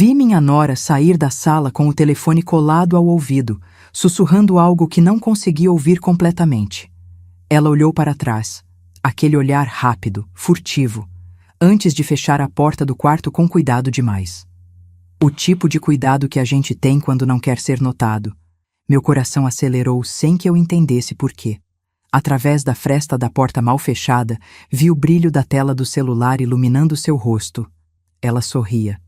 Vi minha nora sair da sala com o telefone colado ao ouvido, sussurrando algo que não consegui ouvir completamente. Ela olhou para trás, aquele olhar rápido, furtivo, antes de fechar a porta do quarto com cuidado demais. O tipo de cuidado que a gente tem quando não quer ser notado. Meu coração acelerou sem que eu entendesse por quê. Através da fresta da porta mal fechada, vi o brilho da tela do celular iluminando seu rosto. Ela sorria.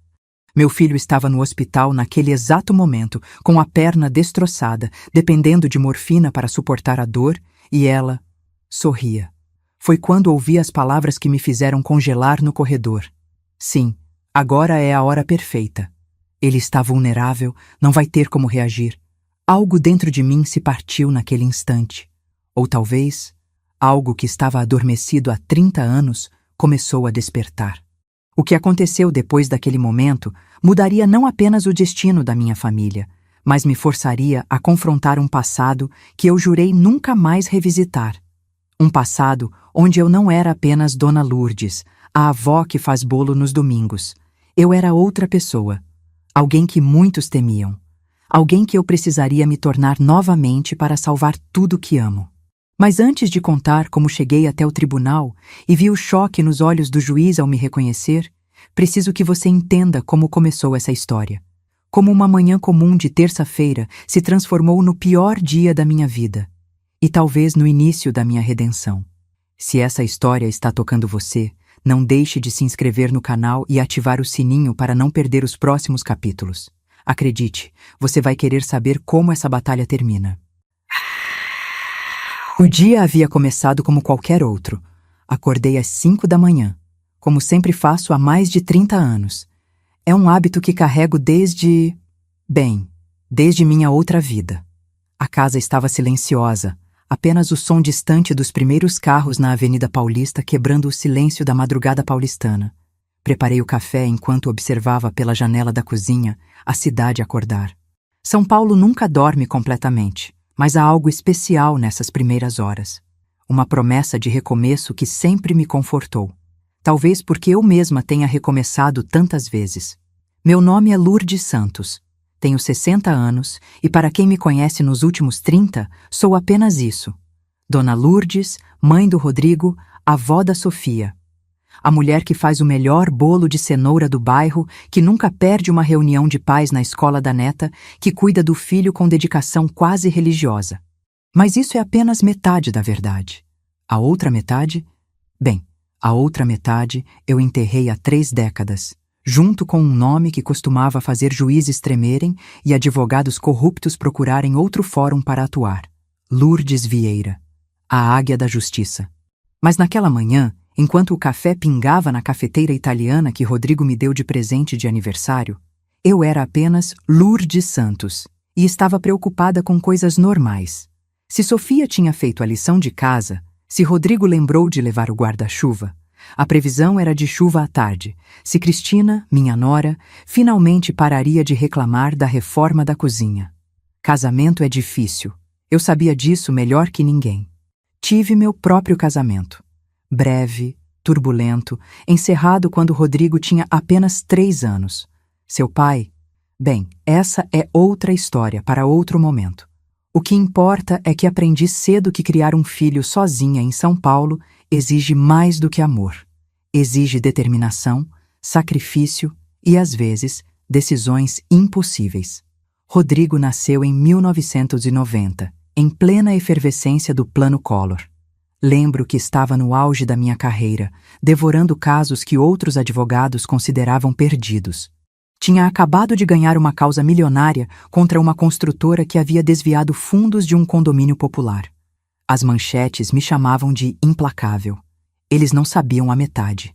Meu filho estava no hospital naquele exato momento, com a perna destroçada, dependendo de morfina para suportar a dor, e ela sorria. Foi quando ouvi as palavras que me fizeram congelar no corredor. Sim, agora é a hora perfeita. Ele está vulnerável, não vai ter como reagir. Algo dentro de mim se partiu naquele instante. Ou talvez, algo que estava adormecido há 30 anos começou a despertar. O que aconteceu depois daquele momento mudaria não apenas o destino da minha família, mas me forçaria a confrontar um passado que eu jurei nunca mais revisitar. Um passado onde eu não era apenas Dona Lourdes, a avó que faz bolo nos domingos. Eu era outra pessoa. Alguém que muitos temiam. Alguém que eu precisaria me tornar novamente para salvar tudo que amo. Mas antes de contar como cheguei até o tribunal e vi o choque nos olhos do juiz ao me reconhecer, preciso que você entenda como começou essa história. Como uma manhã comum de terça-feira se transformou no pior dia da minha vida. E talvez no início da minha redenção. Se essa história está tocando você, não deixe de se inscrever no canal e ativar o sininho para não perder os próximos capítulos. Acredite, você vai querer saber como essa batalha termina. O dia havia começado como qualquer outro. Acordei às 5 da manhã, como sempre faço há mais de 30 anos. É um hábito que carrego desde minha outra vida. A casa estava silenciosa, apenas o som distante dos primeiros carros na Avenida Paulista quebrando o silêncio da madrugada paulistana. Preparei o café enquanto observava pela janela da cozinha a cidade acordar. São Paulo nunca dorme completamente, mas há algo especial nessas primeiras horas. Uma promessa de recomeço que sempre me confortou. Talvez porque eu mesma tenha recomeçado tantas vezes. Meu nome é Lourdes Santos. Tenho 60 anos e, para quem me conhece nos últimos 30, sou apenas isso. Dona Lourdes, mãe do Rodrigo, avó da Sofia. A mulher que faz o melhor bolo de cenoura do bairro, que nunca perde uma reunião de pais na escola da neta, que cuida do filho com dedicação quase religiosa. Mas isso é apenas metade da verdade. A outra metade? A outra metade eu enterrei há 3 décadas. Junto com um nome que costumava fazer juízes tremerem e advogados corruptos procurarem outro fórum para atuar. Lourdes Vieira, a águia da justiça. Mas naquela manhã, enquanto o café pingava na cafeteira italiana que Rodrigo me deu de presente de aniversário, eu era apenas Lourdes Santos e estava preocupada com coisas normais. Se Sofia tinha feito a lição de casa, se Rodrigo lembrou de levar o guarda-chuva, a previsão era de chuva à tarde, se Cristina, minha nora, finalmente pararia de reclamar da reforma da cozinha. Casamento é difícil. Eu sabia disso melhor que ninguém. Tive meu próprio casamento. Breve, turbulento, encerrado quando Rodrigo tinha apenas 3 anos. Seu pai? Essa é outra história para outro momento. O que importa é que aprendi cedo que criar um filho sozinha em São Paulo exige mais do que amor. Exige determinação, sacrifício e, às vezes, decisões impossíveis. Rodrigo nasceu em 1990, em plena efervescência do Plano Collor. Lembro que estava no auge da minha carreira, devorando casos que outros advogados consideravam perdidos. Tinha acabado de ganhar uma causa milionária contra uma construtora que havia desviado fundos de um condomínio popular. As manchetes me chamavam de implacável. Eles não sabiam a metade.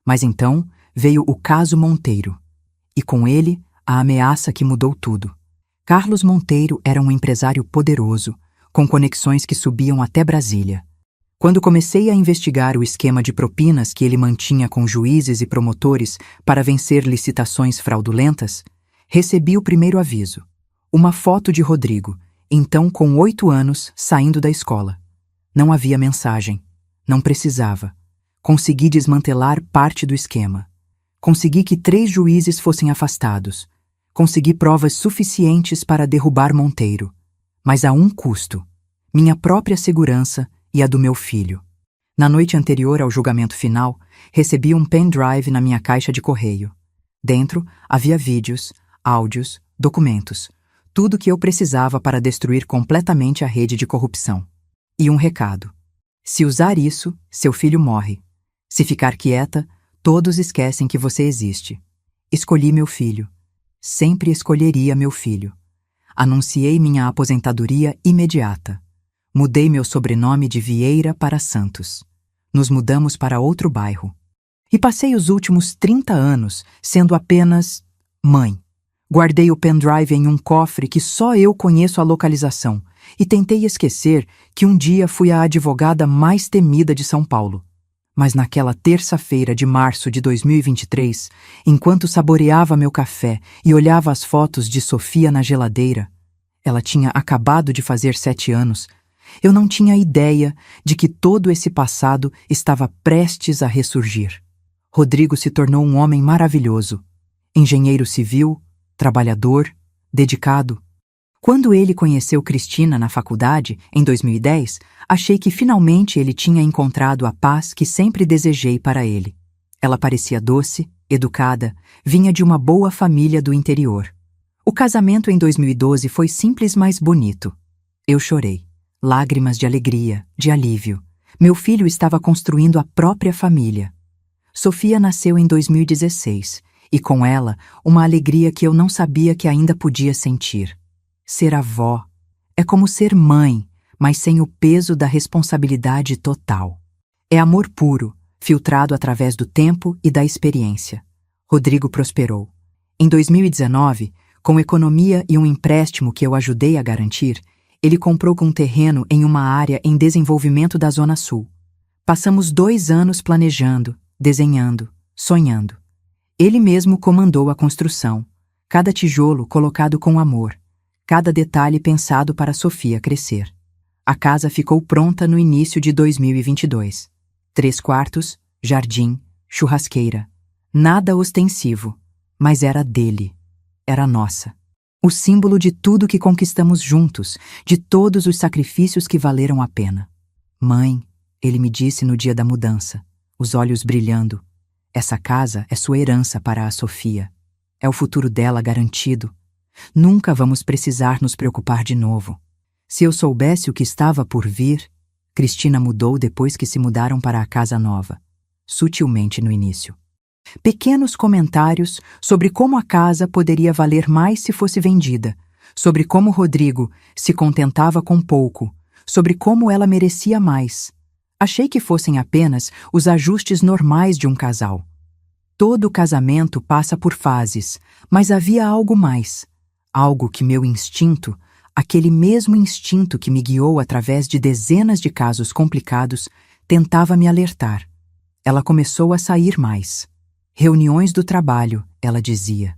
Mas então veio o caso Monteiro. E com ele, a ameaça que mudou tudo. Carlos Monteiro era um empresário poderoso, com conexões que subiam até Brasília. Quando comecei a investigar o esquema de propinas que ele mantinha com juízes e promotores para vencer licitações fraudulentas, recebi o primeiro aviso. Uma foto de Rodrigo, então com 8 anos, saindo da escola. Não havia mensagem. Não precisava. Consegui desmantelar parte do esquema. Consegui que 3 juízes fossem afastados. Consegui provas suficientes para derrubar Monteiro. Mas a um custo: minha própria segurança e a do meu filho. Na noite anterior ao julgamento final, recebi um pendrive na minha caixa de correio. Dentro havia vídeos, áudios, documentos, tudo que eu precisava para destruir completamente a rede de corrupção. E um recado: se usar isso, seu filho morre. Se ficar quieta, todos esquecem que você existe. Escolhi meu filho. Sempre escolheria meu filho. Anunciei minha aposentadoria imediata. Mudei meu sobrenome de Vieira para Santos. Nos mudamos para outro bairro. E passei os últimos 30 anos sendo apenas mãe. Guardei o pendrive em um cofre que só eu conheço a localização e tentei esquecer que um dia fui a advogada mais temida de São Paulo. Mas naquela terça-feira de março de 2023, enquanto saboreava meu café e olhava as fotos de Sofia na geladeira, ela tinha acabado de fazer 7 anos, eu não tinha ideia de que todo esse passado estava prestes a ressurgir. Rodrigo se tornou um homem maravilhoso, engenheiro civil, trabalhador, dedicado. Quando ele conheceu Cristina na faculdade, em 2010, achei que finalmente ele tinha encontrado a paz que sempre desejei para ele. Ela parecia doce, educada, vinha de uma boa família do interior. O casamento em 2012 foi simples, mas bonito. Eu chorei. Lágrimas de alegria, de alívio. Meu filho estava construindo a própria família. Sofia nasceu em 2016, e com ela, uma alegria que eu não sabia que ainda podia sentir. Ser avó é como ser mãe, mas sem o peso da responsabilidade total. É amor puro, filtrado através do tempo e da experiência. Rodrigo prosperou. Em 2019, com economia e um empréstimo que eu ajudei a garantir, ele comprou um terreno em uma área em desenvolvimento da Zona Sul. Passamos 2 anos planejando, desenhando, sonhando. Ele mesmo comandou a construção, cada tijolo colocado com amor, cada detalhe pensado para Sofia crescer. A casa ficou pronta no início de 2022. 3 quartos, jardim, churrasqueira. Nada ostensivo, mas era dele. Era nossa. O símbolo de tudo que conquistamos juntos, de todos os sacrifícios que valeram a pena. Mãe, ele me disse no dia da mudança, os olhos brilhando, essa casa é sua herança para a Sofia. É o futuro dela garantido. Nunca vamos precisar nos preocupar de novo. Se eu soubesse o que estava por vir, Cristina mudou depois que se mudaram para a casa nova, sutilmente no início. Pequenos comentários sobre como a casa poderia valer mais se fosse vendida, sobre como Rodrigo se contentava com pouco, sobre como ela merecia mais. Achei que fossem apenas os ajustes normais de um casal. Todo casamento passa por fases, mas havia algo mais. Algo que meu instinto, aquele mesmo instinto que me guiou através de dezenas de casos complicados, tentava me alertar. Ela começou a sair mais. Reuniões do trabalho, ela dizia.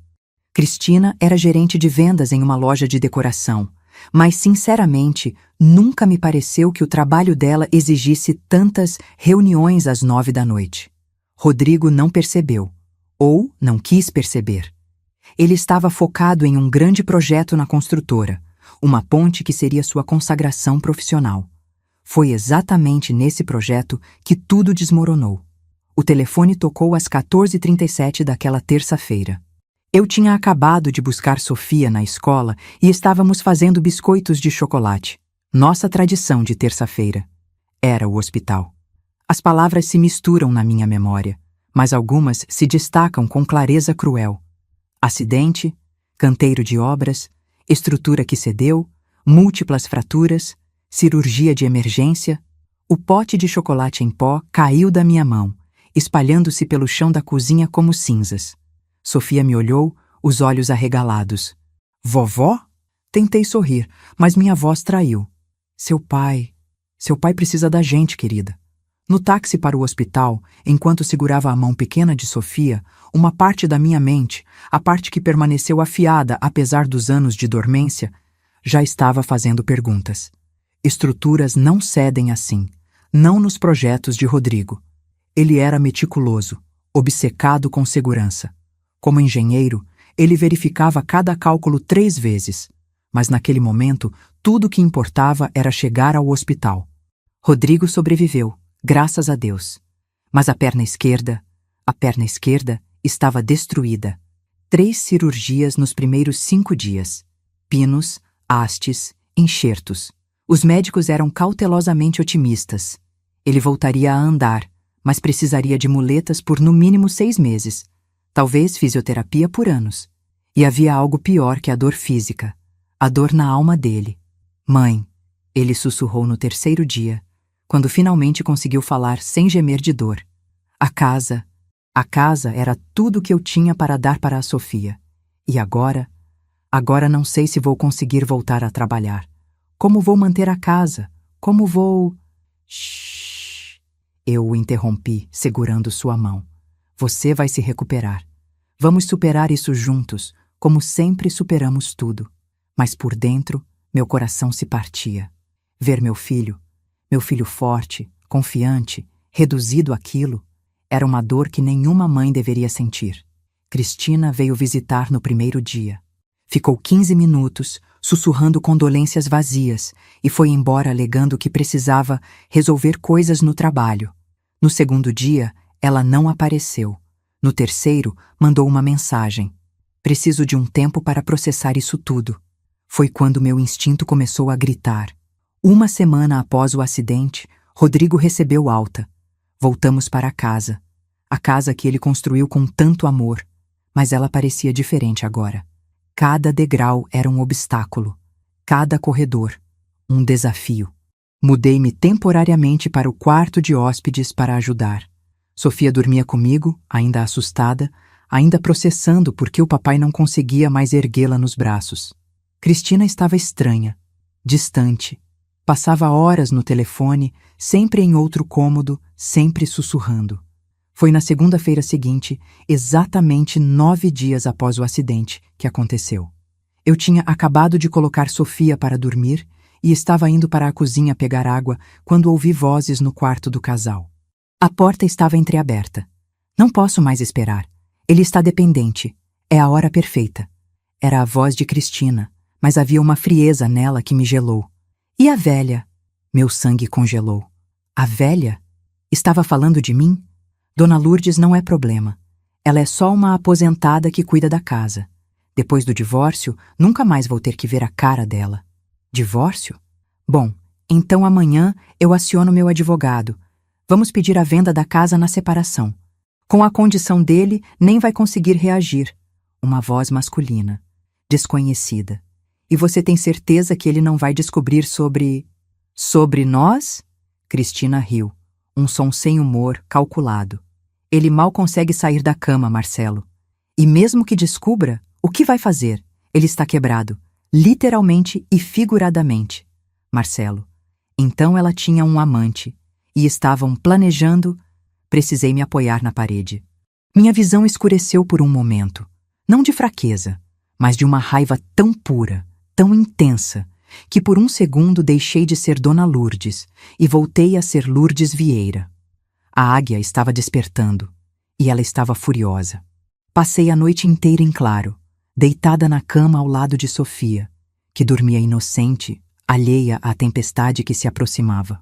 Cristina era gerente de vendas em uma loja de decoração, mas, sinceramente, nunca me pareceu que o trabalho dela exigisse tantas reuniões às 9 da noite. Rodrigo não percebeu, ou não quis perceber. Ele estava focado em um grande projeto na construtora, uma ponte que seria sua consagração profissional. Foi exatamente nesse projeto que tudo desmoronou. O telefone tocou às 14h37 daquela terça-feira. Eu tinha acabado de buscar Sofia na escola e estávamos fazendo biscoitos de chocolate. Nossa tradição de terça-feira. Era o hospital. As palavras se misturam na minha memória, mas algumas se destacam com clareza cruel. Acidente, canteiro de obras, estrutura que cedeu, múltiplas fraturas, cirurgia de emergência. O pote de chocolate em pó caiu da minha mão, espalhando-se pelo chão da cozinha como cinzas. Sofia me olhou, os olhos arregalados. Vovó? Tentei sorrir, mas minha voz traiu. Seu pai precisa da gente, querida. No táxi para o hospital, enquanto segurava a mão pequena de Sofia, uma parte da minha mente, a parte que permaneceu afiada apesar dos anos de dormência, já estava fazendo perguntas. Estruturas não cedem assim, não nos projetos de Rodrigo. Ele era meticuloso, obcecado com segurança. Como engenheiro, ele verificava cada cálculo 3 vezes, mas naquele momento tudo o que importava era chegar ao hospital. Rodrigo sobreviveu, graças a Deus. Mas a perna esquerda estava destruída. 3 cirurgias nos primeiros 5 dias. Pinos, hastes, enxertos. Os médicos eram cautelosamente otimistas. Ele voltaria a andar, mas precisaria de muletas por no mínimo 6 meses. Talvez fisioterapia por anos. E havia algo pior que a dor física. A dor na alma dele. Mãe, ele sussurrou no 3º dia, quando finalmente conseguiu falar sem gemer de dor. A casa era tudo o que eu tinha para dar para a Sofia. E agora não sei se vou conseguir voltar a trabalhar. Como vou manter a casa? Como vou... Shhh! Eu o interrompi, segurando sua mão. Você vai se recuperar. Vamos superar isso juntos, como sempre superamos tudo. Mas por dentro, meu coração se partia. Ver meu filho forte, confiante, reduzido àquilo, era uma dor que nenhuma mãe deveria sentir. Cristina veio visitar no 1º dia. Ficou 15 minutos, sussurrando condolências vazias, e foi embora alegando que precisava resolver coisas no trabalho. No 2º dia, ela não apareceu. No 3º, mandou uma mensagem. Preciso de um tempo para processar isso tudo. Foi quando meu instinto começou a gritar. 1 semana após o acidente, Rodrigo recebeu alta. Voltamos para a casa que ele construiu com tanto amor, mas ela parecia diferente agora. Cada degrau era um obstáculo, cada corredor, um desafio. Mudei-me temporariamente para o quarto de hóspedes para ajudar. Sofia dormia comigo, ainda assustada, ainda processando porque o papai não conseguia mais erguê-la nos braços. Cristina estava estranha, distante. Passava horas no telefone, sempre em outro cômodo, sempre sussurrando. Foi na segunda-feira seguinte, exatamente 9 dias após o acidente, que aconteceu. Eu tinha acabado de colocar Sofia para dormir e estava indo para a cozinha pegar água quando ouvi vozes no quarto do casal. A porta estava entreaberta. Não posso mais esperar. Ele está dependente. É a hora perfeita. Era a voz de Cristina, mas havia uma frieza nela que me gelou. E a velha? Meu sangue congelou. A velha? Estava falando de mim? Dona Lourdes não é problema. Ela é só uma aposentada que cuida da casa. Depois do divórcio, nunca mais vou ter que ver a cara dela. Divórcio? Bom, então amanhã eu aciono meu advogado. Vamos pedir a venda da casa na separação. Com a condição dele, nem vai conseguir reagir. Uma voz masculina, desconhecida. E você tem certeza que ele não vai descobrir sobre... Sobre nós? Cristina riu. Um som sem humor, calculado. Ele mal consegue sair da cama, Marcelo. E mesmo que descubra, o que vai fazer? Ele está quebrado, literalmente e figuradamente. Marcelo. Então ela tinha um amante. E estavam planejando... Precisei me apoiar na parede. Minha visão escureceu por um momento. Não de fraqueza, mas de uma raiva tão pura, tão intensa, que por um segundo deixei de ser Dona Lourdes e voltei a ser Lourdes Vieira. A águia estava despertando, e ela estava furiosa. Passei a noite inteira em claro, deitada na cama ao lado de Sofia, que dormia inocente, alheia à tempestade que se aproximava.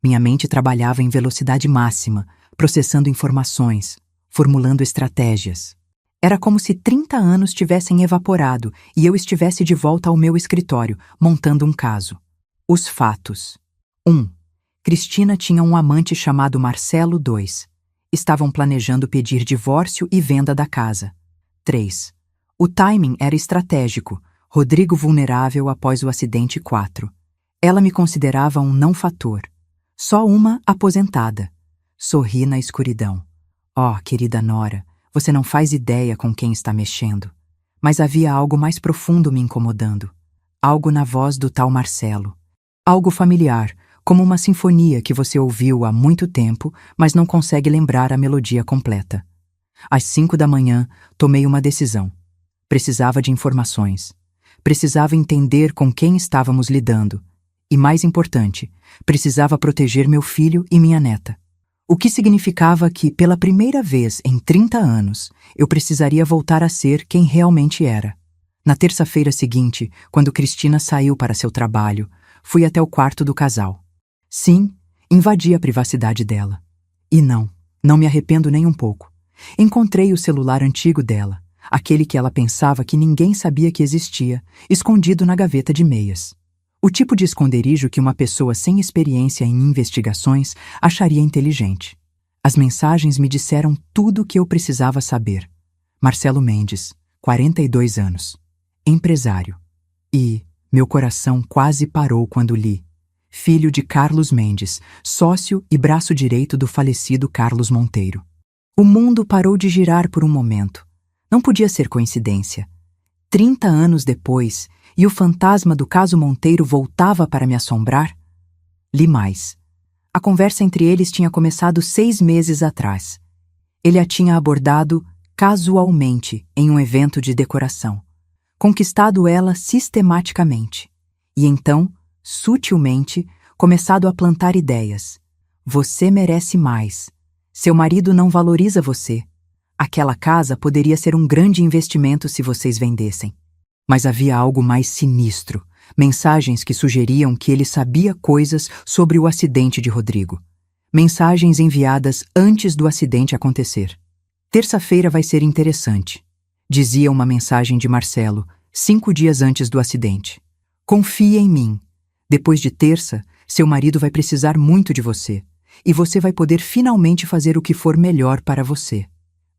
Minha mente trabalhava em velocidade máxima, processando informações, formulando estratégias. Era como se 30 anos tivessem evaporado e eu estivesse de volta ao meu escritório, montando um caso. Os fatos. 1. Cristina tinha um amante chamado Marcelo. 2. Estavam planejando pedir divórcio e venda da casa. 3. O timing era estratégico. Rodrigo vulnerável após o acidente. 4. Ela me considerava um não-fator. Só uma aposentada. Sorri na escuridão. Oh, querida Nora, você não faz ideia com quem está mexendo. Mas havia algo mais profundo me incomodando. Algo na voz do tal Marcelo. Algo familiar, como uma sinfonia que você ouviu há muito tempo, mas não consegue lembrar a melodia completa. Às 5 da manhã, tomei uma decisão. Precisava de informações. Precisava entender com quem estávamos lidando. E mais importante, precisava proteger meu filho e minha neta. o que significava que, pela primeira vez em 30 anos, eu precisaria voltar a ser quem realmente era. Na terça-feira seguinte, quando Cristina saiu para seu trabalho, fui até o quarto do casal. Sim, invadi a privacidade dela. E não me arrependo nem um pouco. Encontrei o celular antigo dela, aquele que ela pensava que ninguém sabia que existia, escondido na gaveta de meias. O tipo de esconderijo que uma pessoa sem experiência em investigações acharia inteligente. As mensagens me disseram tudo o que eu precisava saber. Marcelo Mendes, 42 anos. Empresário. E meu coração quase parou quando li. Filho de Carlos Mendes, sócio e braço direito do falecido Carlos Monteiro. O mundo parou de girar por um momento. Não podia ser coincidência. 30 anos depois, e o fantasma do caso Monteiro voltava para me assombrar? Li mais. A conversa entre eles tinha começado 6 meses atrás. Ele a tinha abordado casualmente em um evento de decoração, conquistado ela sistematicamente, e então, sutilmente, começado a plantar ideias. Você merece mais. Seu marido não valoriza você. Aquela casa poderia ser um grande investimento se vocês vendessem. Mas havia algo mais sinistro, mensagens que sugeriam que ele sabia coisas sobre o acidente de Rodrigo. Mensagens enviadas antes do acidente acontecer. Terça-feira vai ser interessante, dizia uma mensagem de Marcelo, 5 dias antes do acidente. Confie em mim. Depois de terça, seu marido vai precisar muito de você, e você vai poder finalmente fazer o que for melhor para você.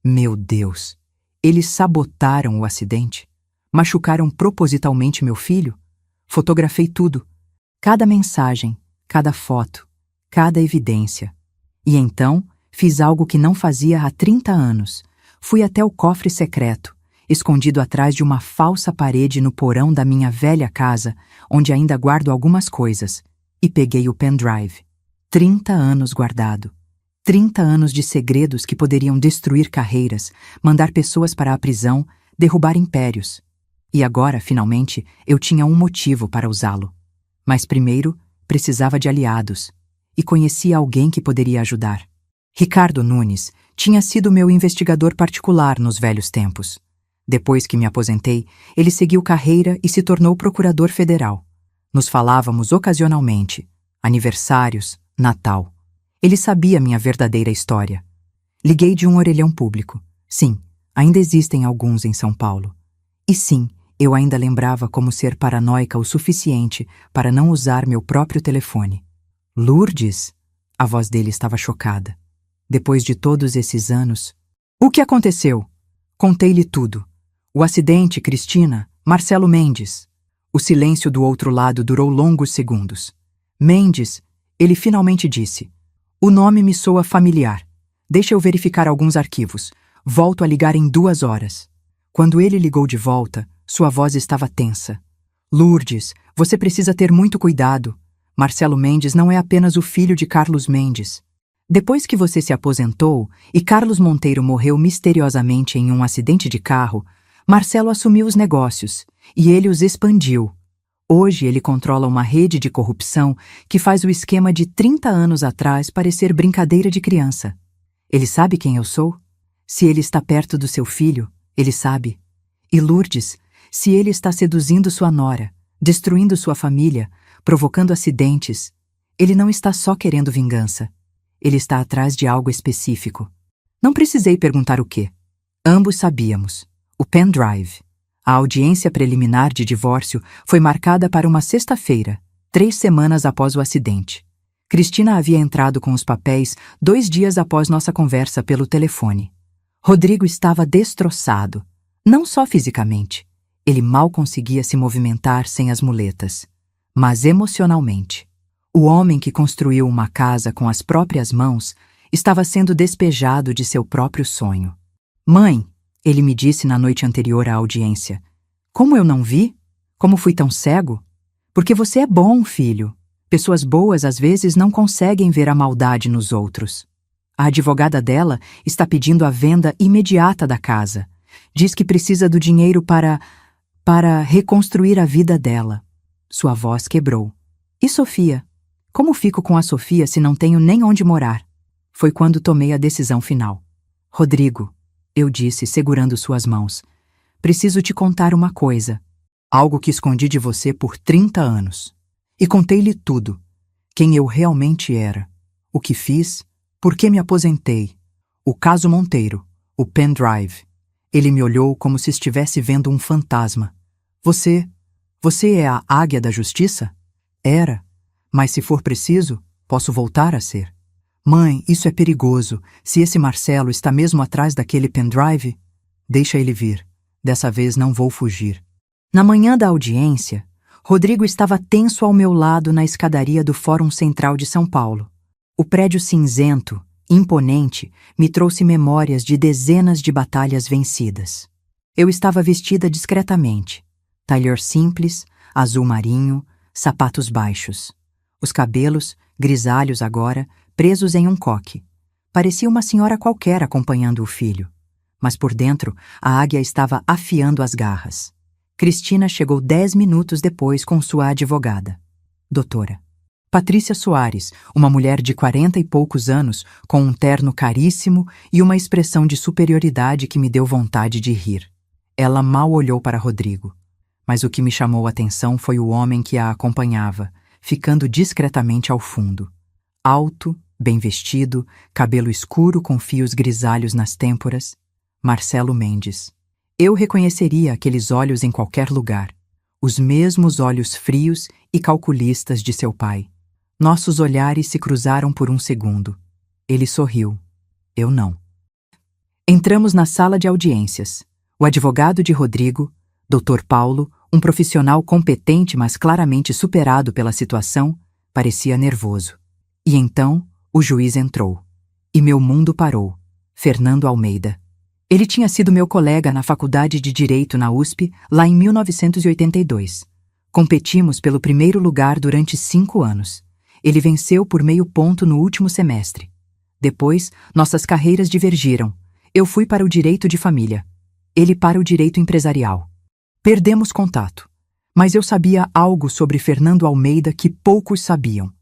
Meu Deus! Eles sabotaram o acidente? Machucaram propositalmente meu filho? Fotografei tudo. Cada mensagem, cada foto, cada evidência. E então, fiz algo que não fazia há 30 anos. Fui até o cofre secreto, escondido atrás de uma falsa parede no porão da minha velha casa, onde ainda guardo algumas coisas, e peguei o pendrive. 30 anos guardado. 30 anos de segredos que poderiam destruir carreiras, mandar pessoas para a prisão, derrubar impérios. E agora, finalmente, eu tinha um motivo para usá-lo. Mas primeiro, precisava de aliados. E conhecia alguém que poderia ajudar. Ricardo Nunes tinha sido meu investigador particular nos velhos tempos. Depois que me aposentei, ele seguiu carreira e se tornou procurador federal. Nos falávamos ocasionalmente. Aniversários, Natal. Ele sabia minha verdadeira história. Liguei de um orelhão público. Sim, ainda existem alguns em São Paulo. E sim, eu ainda lembrava como ser paranoica o suficiente para não usar meu próprio telefone. Lourdes? A voz dele estava chocada. Depois de todos esses anos... O que aconteceu? Contei-lhe tudo. O acidente, Cristina, Marcelo Mendes. O silêncio do outro lado durou longos segundos. Mendes, ele finalmente disse. O nome me soa familiar. Deixa eu verificar alguns arquivos. Volto a ligar em 2 horas. Quando ele ligou de volta, sua voz estava tensa. Lourdes, você precisa ter muito cuidado. Marcelo Mendes não é apenas o filho de Carlos Mendes. Depois que você se aposentou e Carlos Monteiro morreu misteriosamente em um acidente de carro, Marcelo assumiu os negócios e ele os expandiu. Hoje ele controla uma rede de corrupção que faz o esquema de 30 anos atrás parecer brincadeira de criança. Ele sabe quem eu sou? Se ele está perto do seu filho, ele sabe. E Lourdes, se ele está seduzindo sua nora, destruindo sua família, provocando acidentes, ele não está só querendo vingança. Ele está atrás de algo específico. Não precisei perguntar o quê. Ambos sabíamos. O pendrive. A audiência preliminar de divórcio foi marcada para uma sexta-feira, 3 semanas após o acidente. Cristina havia entrado com os papéis 2 dias após nossa conversa pelo telefone. Rodrigo estava destroçado, não só fisicamente. Ele mal conseguia se movimentar sem as muletas, mas emocionalmente. O homem que construiu uma casa com as próprias mãos estava sendo despejado de seu próprio sonho. Mãe, ele me disse na noite anterior à audiência. Como eu não vi? Como fui tão cego? Porque você é bom, filho. Pessoas boas às vezes não conseguem ver a maldade nos outros. A advogada dela está pedindo a venda imediata da casa. Diz que precisa do dinheiro para reconstruir a vida dela. Sua voz quebrou. E Sofia? Como fico com a Sofia se não tenho nem onde morar? Foi quando tomei a decisão final. Rodrigo, eu disse, segurando suas mãos, preciso te contar uma coisa. Algo que escondi de você por 30 anos. E contei-lhe tudo. Quem eu realmente era. O que fiz. Por que me aposentei. O caso Monteiro. O pendrive. Ele me olhou como se estivesse vendo um fantasma. Você é a águia da justiça? Era. Mas se for preciso, posso voltar a ser. Mãe, isso é perigoso. Se esse Marcelo está mesmo atrás daquele pendrive, deixa ele vir. Dessa vez não vou fugir. Na manhã da audiência, Rodrigo estava tenso ao meu lado na escadaria do Fórum Central de São Paulo. O prédio cinzento, imponente, me trouxe memórias de dezenas de batalhas vencidas. Eu estava vestida discretamente. Tailleur simples, azul marinho, sapatos baixos. Os cabelos, grisalhos agora, presos em um coque. Parecia uma senhora qualquer acompanhando o filho. Mas por dentro, a águia estava afiando as garras. Cristina chegou 10 minutos depois com sua advogada. Doutora. Patrícia Soares, uma mulher de 40 e poucos anos, com um terno caríssimo e uma expressão de superioridade que me deu vontade de rir. Ela mal olhou para Rodrigo. Mas o que me chamou a atenção foi o homem que a acompanhava, ficando discretamente ao fundo. Alto, bem vestido, cabelo escuro com fios grisalhos nas têmporas. Marcelo Mendes. Eu reconheceria aqueles olhos em qualquer lugar. Os mesmos olhos frios e calculistas de seu pai. Nossos olhares se cruzaram por um segundo. Ele sorriu. Eu não. Entramos na sala de audiências. O advogado de Rodrigo, Dr. Paulo, um profissional competente mas claramente superado pela situação, parecia nervoso. E então, o juiz entrou. E meu mundo parou. Fernando Almeida. Ele tinha sido meu colega na Faculdade de Direito na USP, lá em 1982. Competimos pelo primeiro lugar durante 5 anos. Ele venceu por meio ponto no último semestre. Depois, nossas carreiras divergiram. Eu fui para o direito de família. Ele para o direito empresarial. Perdemos contato. Mas eu sabia algo sobre Fernando Almeida que poucos sabiam.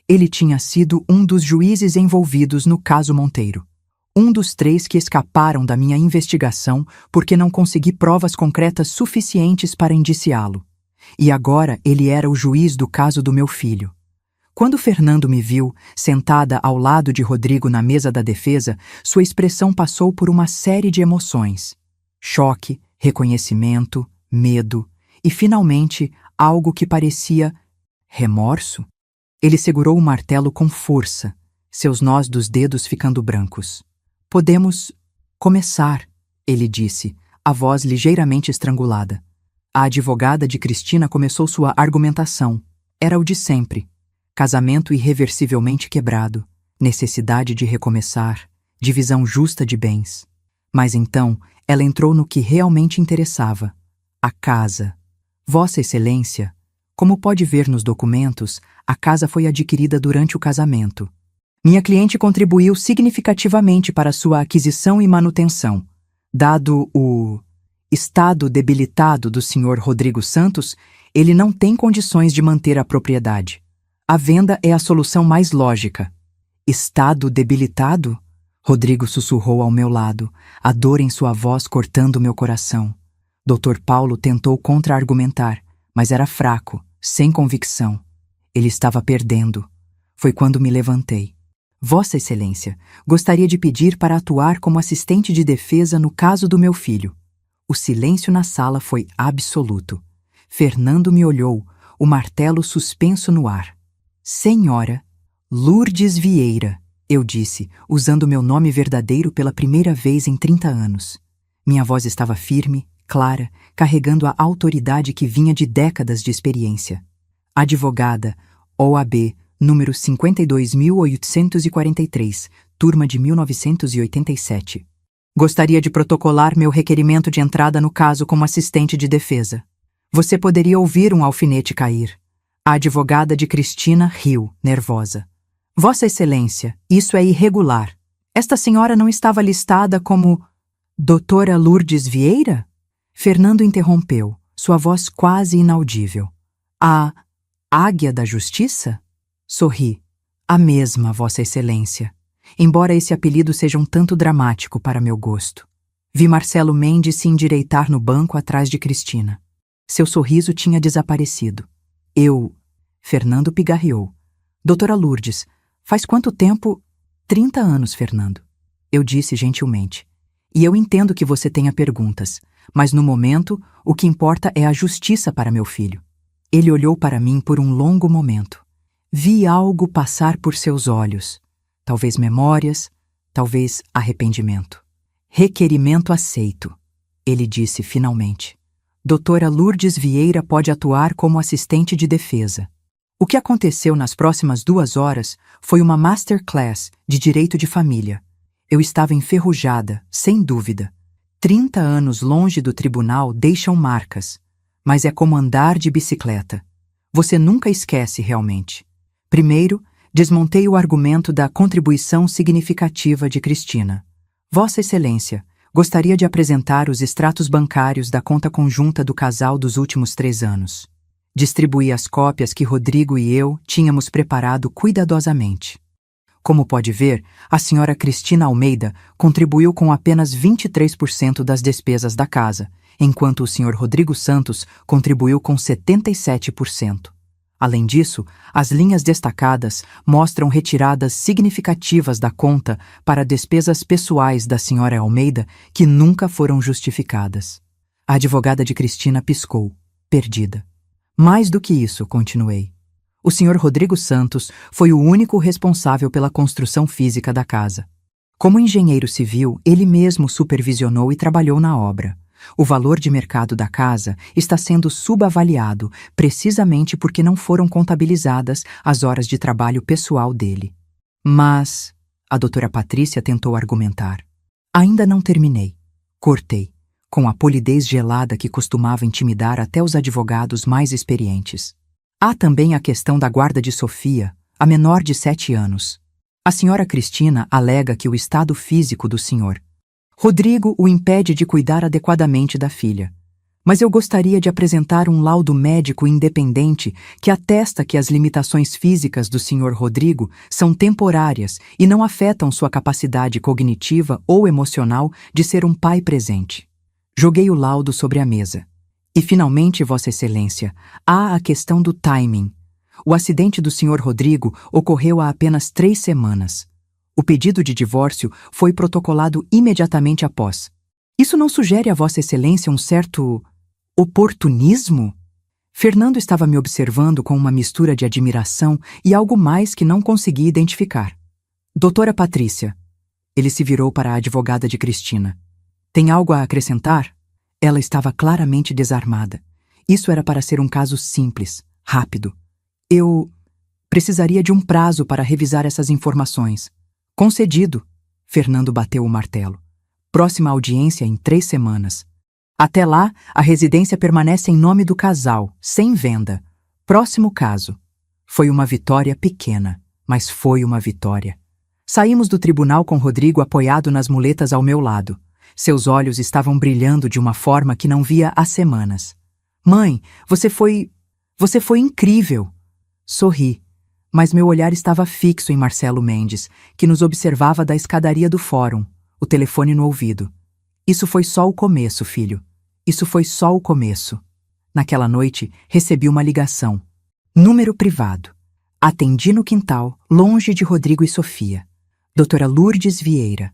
Ele tinha sido um dos juízes envolvidos no caso Monteiro. Um dos 3 que escaparam da minha investigação porque não consegui provas concretas suficientes para indiciá-lo. E agora ele era o juiz do caso do meu filho. Quando Fernando me viu, sentada ao lado de Rodrigo na mesa da defesa, sua expressão passou por uma série de emoções. Choque, reconhecimento, medo e, finalmente, algo que parecia remorso. Ele segurou o martelo com força, seus nós dos dedos ficando brancos. Podemos começar, ele disse, a voz ligeiramente estrangulada. A advogada de Cristina começou sua argumentação. Era o de sempre. Casamento irreversivelmente quebrado, necessidade de recomeçar, divisão justa de bens. Mas então, ela entrou no que realmente interessava. A casa. Vossa Excelência, como pode ver nos documentos, a casa foi adquirida durante o casamento. Minha cliente contribuiu significativamente para sua aquisição e manutenção. Dado o estado debilitado do Sr. Rodrigo Santos, ele não tem condições de manter a propriedade. A venda é a solução mais lógica. Estado debilitado? Rodrigo sussurrou ao meu lado, a dor em sua voz cortando meu coração. Dr. Paulo tentou contra-argumentar, mas era fraco, sem convicção. Ele estava perdendo. Foi quando me levantei. Vossa Excelência, gostaria de pedir para atuar como assistente de defesa no caso do meu filho. O silêncio na sala foi absoluto. Fernando me olhou, o martelo suspenso no ar. Senhora Lourdes Vieira, eu disse, usando meu nome verdadeiro pela primeira vez em 30 anos. Minha voz estava firme, clara, carregando a autoridade que vinha de décadas de experiência. Advogada, OAB, número 52.843, turma de 1987. Gostaria de protocolar meu requerimento de entrada no caso como assistente de defesa. Você poderia ouvir um alfinete cair. A advogada de Cristina riu, nervosa. Vossa Excelência, isso é irregular. Esta senhora não estava listada como Doutora Lourdes Vieira? Fernando interrompeu, sua voz quase inaudível. A águia da justiça? Sorri. A mesma, Vossa Excelência. embora esse apelido seja um tanto dramático para meu gosto. Vi Marcelo Mendes se endireitar no banco atrás de Cristina. Seu sorriso tinha desaparecido. Fernando pigarreou. Doutora Lourdes, faz quanto tempo? 30 anos, Fernando. Eu disse gentilmente. E eu entendo que você tenha perguntas, mas no momento, o que importa é a justiça para meu filho. Ele olhou para mim por um longo momento. Vi algo passar por seus olhos. Talvez memórias, talvez arrependimento. Requerimento aceito, ele disse finalmente. Doutora Lourdes Vieira pode atuar como assistente de defesa. O que aconteceu nas próximas 2 horas foi uma masterclass de direito de família. Eu estava enferrujada, sem dúvida. 30 anos longe do tribunal deixam marcas, mas é como andar de bicicleta. Você nunca esquece realmente. Primeiro, desmontei o argumento da contribuição significativa de Cristina. Vossa Excelência, gostaria de apresentar os extratos bancários da conta conjunta do casal dos últimos 3 anos. Distribuí as cópias que Rodrigo e eu tínhamos preparado cuidadosamente. Como pode ver, a senhora Cristina Almeida contribuiu com apenas 23% das despesas da casa, enquanto o senhor Rodrigo Santos contribuiu com 77%. Além disso, as linhas destacadas mostram retiradas significativas da conta para despesas pessoais da senhora Almeida que nunca foram justificadas. A advogada de Cristina piscou, perdida. Mais do que isso, continuei. O senhor Rodrigo Santos foi o único responsável pela construção física da casa. Como engenheiro civil, ele mesmo supervisionou e trabalhou na obra. O valor de mercado da casa está sendo subavaliado precisamente porque não foram contabilizadas as horas de trabalho pessoal dele. Mas, a doutora Patrícia tentou argumentar. Ainda não terminei. Cortei, com a polidez gelada que costumava intimidar até os advogados mais experientes. Há também a questão da guarda de Sofia, a menor de 7 anos. A senhora Cristina alega que o estado físico do senhor Rodrigo o impede de cuidar adequadamente da filha. Mas eu gostaria de apresentar um laudo médico independente que atesta que as limitações físicas do senhor Rodrigo são temporárias e não afetam sua capacidade cognitiva ou emocional de ser um pai presente. Joguei o laudo sobre a mesa. E, finalmente, Vossa Excelência, há a questão do timing. O acidente do senhor Rodrigo ocorreu há apenas 3 semanas. O pedido de divórcio foi protocolado imediatamente após. Isso não sugere a Vossa Excelência um certo oportunismo? Fernando estava me observando com uma mistura de admiração e algo mais que não consegui identificar. Doutora Patrícia. Ele se virou para a advogada de Cristina. Tem algo a acrescentar? Ela estava claramente desarmada. Isso era para ser um caso simples, rápido. Eu precisaria de um prazo para revisar essas informações. Concedido. Fernando bateu o martelo. Próxima audiência em 3 semanas. Até lá, a residência permanece em nome do casal, sem venda. Próximo caso. Foi uma vitória pequena, mas foi uma vitória. Saímos do tribunal com Rodrigo apoiado nas muletas ao meu lado. Seus olhos estavam brilhando de uma forma que não via há semanas. Mãe, você foi incrível. Sorri. Mas meu olhar estava fixo em Marcelo Mendes, que nos observava da escadaria do fórum, o telefone no ouvido. Isso foi só o começo, filho. Isso foi só o começo. Naquela noite, recebi uma ligação. Número privado. Atendi no quintal, longe de Rodrigo e Sofia. Doutora Lourdes Vieira.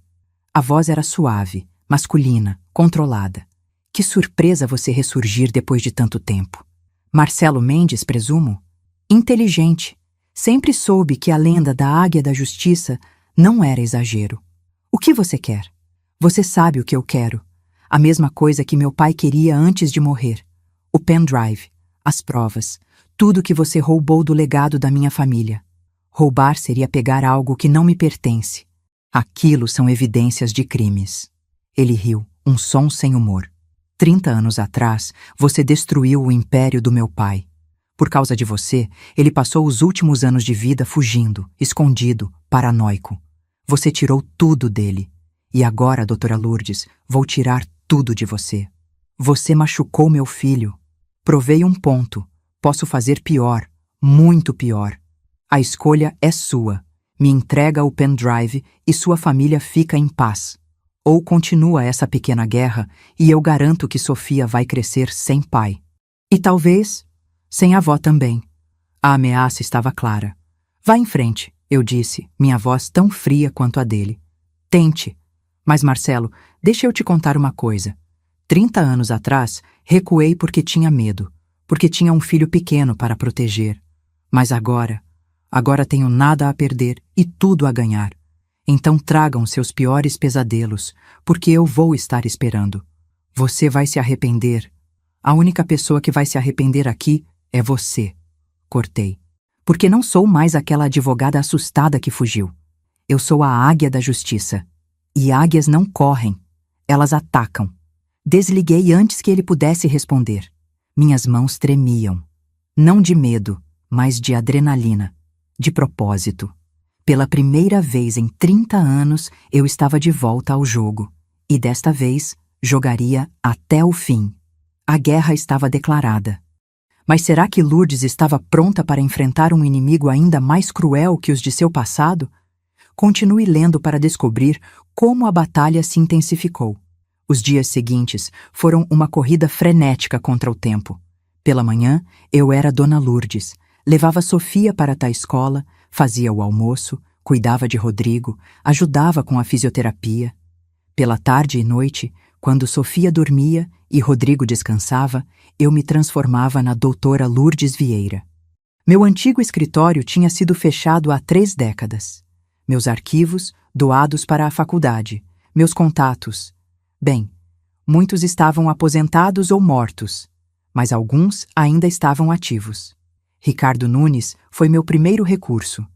A voz era suave, masculina, controlada. Que surpresa você ressurgir depois de tanto tempo. Marcelo Mendes, presumo? Inteligente. Sempre soube que a lenda da Águia da Justiça não era exagero. O que você quer? Você sabe o que eu quero. A mesma coisa que meu pai queria antes de morrer. O pendrive, as provas, tudo que você roubou do legado da minha família. Roubar seria pegar algo que não me pertence. Aquilo são evidências de crimes. Ele riu, um som sem humor. 30 anos atrás, você destruiu o império do meu pai. Por causa de você, ele passou os últimos anos de vida fugindo, escondido, paranoico. Você tirou tudo dele. E agora, doutora Lourdes, vou tirar tudo de você. Você machucou meu filho. Provei um ponto. Posso fazer pior, muito pior. A escolha é sua. Me entrega o pendrive e sua família fica em paz. Ou continua essa pequena guerra e eu garanto que Sofia vai crescer sem pai. E talvez sem avó também. A ameaça estava clara. Vá em frente, eu disse, minha voz tão fria quanto a dele. Tente. Mas, Marcelo, deixa eu te contar uma coisa. 30 anos atrás, recuei porque tinha medo, porque tinha um filho pequeno para proteger. Mas agora tenho nada a perder e tudo a ganhar. Então tragam seus piores pesadelos, porque eu vou estar esperando. Você vai se arrepender. A única pessoa que vai se arrepender aqui é você. Cortei. Porque não sou mais aquela advogada assustada que fugiu. Eu sou a águia da justiça. E águias não correm. Elas atacam. Desliguei antes que ele pudesse responder. Minhas mãos tremiam. Não de medo, mas de adrenalina. De propósito. Pela primeira vez em 30 anos, eu estava de volta ao jogo. E desta vez, jogaria até o fim. A guerra estava declarada. Mas será que Lourdes estava pronta para enfrentar um inimigo ainda mais cruel que os de seu passado? Continue lendo para descobrir como a batalha se intensificou. Os dias seguintes foram uma corrida frenética contra o tempo. Pela manhã, eu era Dona Lourdes. Levava Sofia para a escola, fazia o almoço, cuidava de Rodrigo, ajudava com a fisioterapia. Pela tarde e noite, quando Sofia dormia e Rodrigo descansava, eu me transformava na doutora Lourdes Vieira. Meu antigo escritório tinha sido fechado há 3 décadas. Meus arquivos, doados para a faculdade. Meus contatos. Bem, muitos estavam aposentados ou mortos, mas alguns ainda estavam ativos. Ricardo Nunes foi meu primeiro recurso.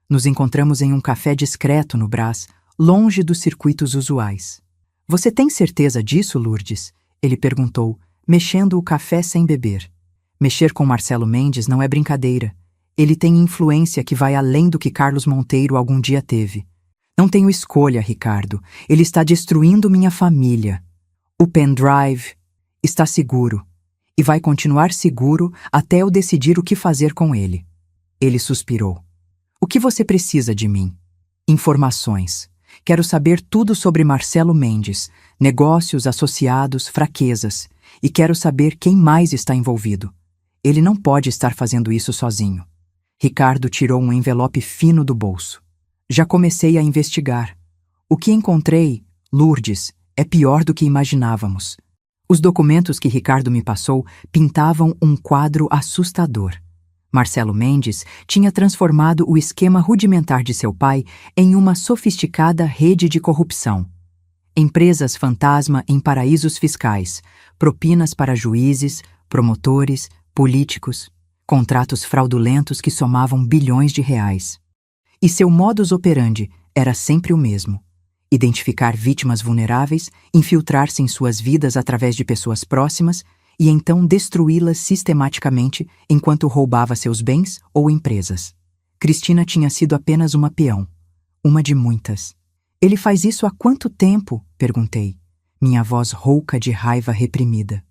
Nos encontramos em um café discreto no Brás, longe dos circuitos usuais. Você tem certeza disso, Lourdes? Ele perguntou, mexendo o café sem beber. Mexer com Marcelo Mendes não é brincadeira. Ele tem influência que vai além do que Carlos Monteiro algum dia teve. Não tenho escolha, Ricardo. Ele está destruindo minha família. O pendrive está seguro. E vai continuar seguro até eu decidir o que fazer com ele. Ele suspirou. O que você precisa de mim? Informações. Quero saber tudo sobre Marcelo Mendes, negócios, associados, fraquezas. E quero saber quem mais está envolvido. Ele não pode estar fazendo isso sozinho. Ricardo tirou um envelope fino do bolso. Já comecei a investigar. O que encontrei, Lourdes, é pior do que imaginávamos. Os documentos que Ricardo me passou pintavam um quadro assustador. Marcelo Mendes tinha transformado o esquema rudimentar de seu pai em uma sofisticada rede de corrupção. Empresas fantasma em paraísos fiscais, propinas para juízes, promotores, políticos, contratos fraudulentos que somavam bilhões de reais. E seu modus operandi era sempre o mesmo: identificar vítimas vulneráveis, infiltrar-se em suas vidas através de pessoas próximas e então destruí-las sistematicamente enquanto roubava seus bens ou empresas. Cristina tinha sido apenas uma peão, uma de muitas. Ele faz isso há quanto tempo? Perguntei, minha voz rouca de raiva reprimida.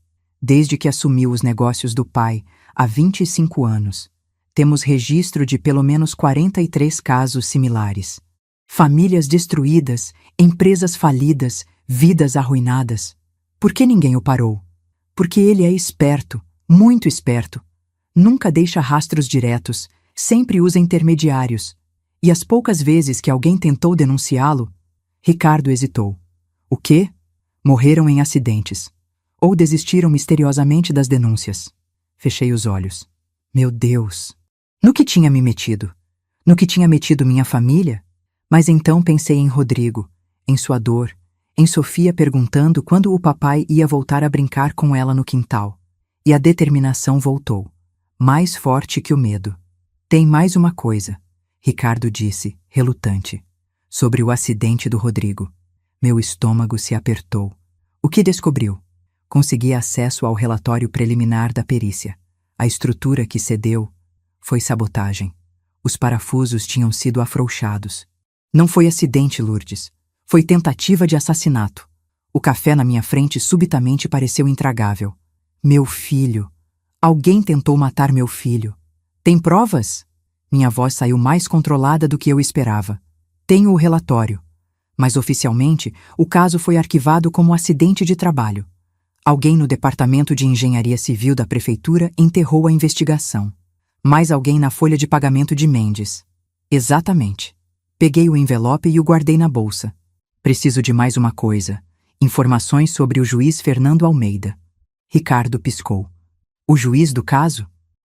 Desde que assumiu os negócios do pai, há 25 anos. Temos registro de pelo menos 43 casos similares. Famílias destruídas, empresas falidas, vidas arruinadas. Por que ninguém o parou? Porque ele é esperto, muito esperto. Nunca deixa rastros diretos, sempre usa intermediários. E as poucas vezes que alguém tentou denunciá-lo, Ricardo hesitou. O quê? Morreram em acidentes. Ou desistiram misteriosamente das denúncias. Fechei os olhos. Meu Deus! No que tinha me metido? No que tinha metido minha família? Mas então pensei em Rodrigo, em sua dor, em Sofia perguntando quando o papai ia voltar a brincar com ela no quintal. E a determinação voltou, mais forte que o medo. Tem mais uma coisa, Ricardo disse, relutante, sobre o acidente do Rodrigo. Meu estômago se apertou. O que descobriu? Consegui acesso ao relatório preliminar da perícia. A estrutura que cedeu foi sabotagem. Os parafusos tinham sido afrouxados. Não foi acidente, Lourdes. Foi tentativa de assassinato. O café na minha frente subitamente pareceu intragável. Meu filho. Alguém tentou matar meu filho. Tem provas? Minha voz saiu mais controlada do que eu esperava. Tenho o relatório. Mas oficialmente, o caso foi arquivado como acidente de trabalho. Alguém no Departamento de Engenharia Civil da Prefeitura enterrou a investigação. Mais alguém na folha de pagamento de Mendes. Exatamente. Peguei o envelope e o guardei na bolsa. Preciso de mais uma coisa. Informações sobre o juiz Fernando Almeida. Ricardo piscou. O juiz do caso?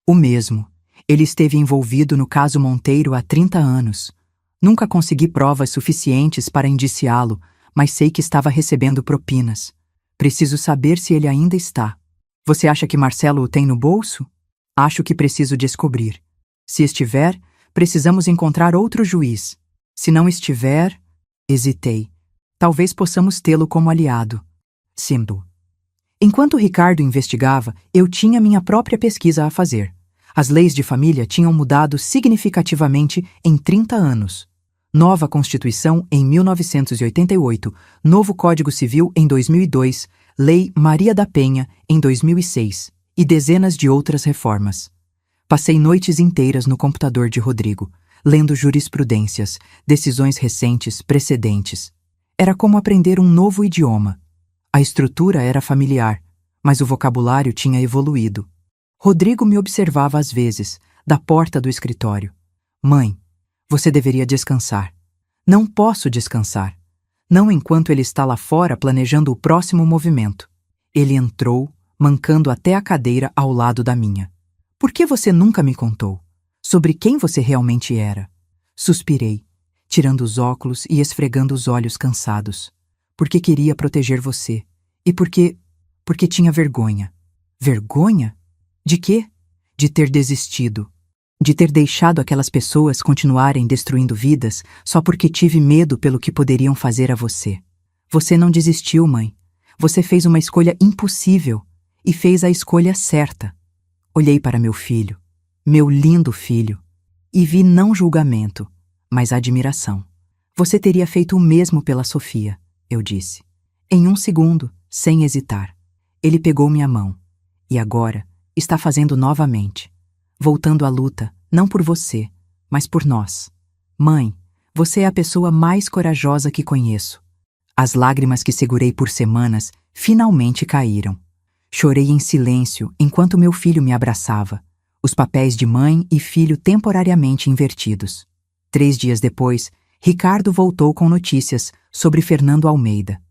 O mesmo. Ele esteve envolvido no caso Monteiro há 30 anos. Nunca consegui provas suficientes para indiciá-lo, mas sei que estava recebendo propinas. Preciso saber se ele ainda está. Você acha que Marcelo o tem no bolso? Acho que preciso descobrir. Se estiver, precisamos encontrar outro juiz. Se não estiver... Hesitei. Talvez possamos tê-lo como aliado. Simbo. Enquanto Ricardo investigava, eu tinha minha própria pesquisa a fazer. As leis de família tinham mudado significativamente em 30 anos. Nova Constituição em 1988, novo Código Civil em 2002, Lei Maria da Penha em 2006 e dezenas de outras reformas. Passei noites inteiras no computador de Rodrigo, lendo jurisprudências, decisões recentes, precedentes. Era como aprender um novo idioma. A estrutura era familiar, mas o vocabulário tinha evoluído. Rodrigo me observava às vezes, da porta do escritório. Mãe, você deveria descansar. Não posso descansar. Não enquanto ele está lá fora planejando o próximo movimento. Ele entrou, mancando até a cadeira ao lado da minha. Por que você nunca me contou? Sobre quem você realmente era? Suspirei, tirando os óculos e esfregando os olhos cansados. Porque queria proteger você. E porque tinha vergonha. Vergonha? De quê? De ter desistido. De ter deixado aquelas pessoas continuarem destruindo vidas só porque tive medo pelo que poderiam fazer a você. Você não desistiu, mãe. Você fez uma escolha impossível e fez a escolha certa. Olhei para meu filho, meu lindo filho, e vi não julgamento, mas admiração. Você teria feito o mesmo pela Sofia, eu disse. Em um segundo, sem hesitar. Ele pegou minha mão. E agora está fazendo novamente. Voltando à luta, não por você, mas por nós. Mãe, você é a pessoa mais corajosa que conheço. As lágrimas que segurei por semanas finalmente caíram. Chorei em silêncio enquanto meu filho me abraçava, os papéis de mãe e filho temporariamente invertidos. 3 dias depois, Ricardo voltou com notícias sobre Fernando Almeida.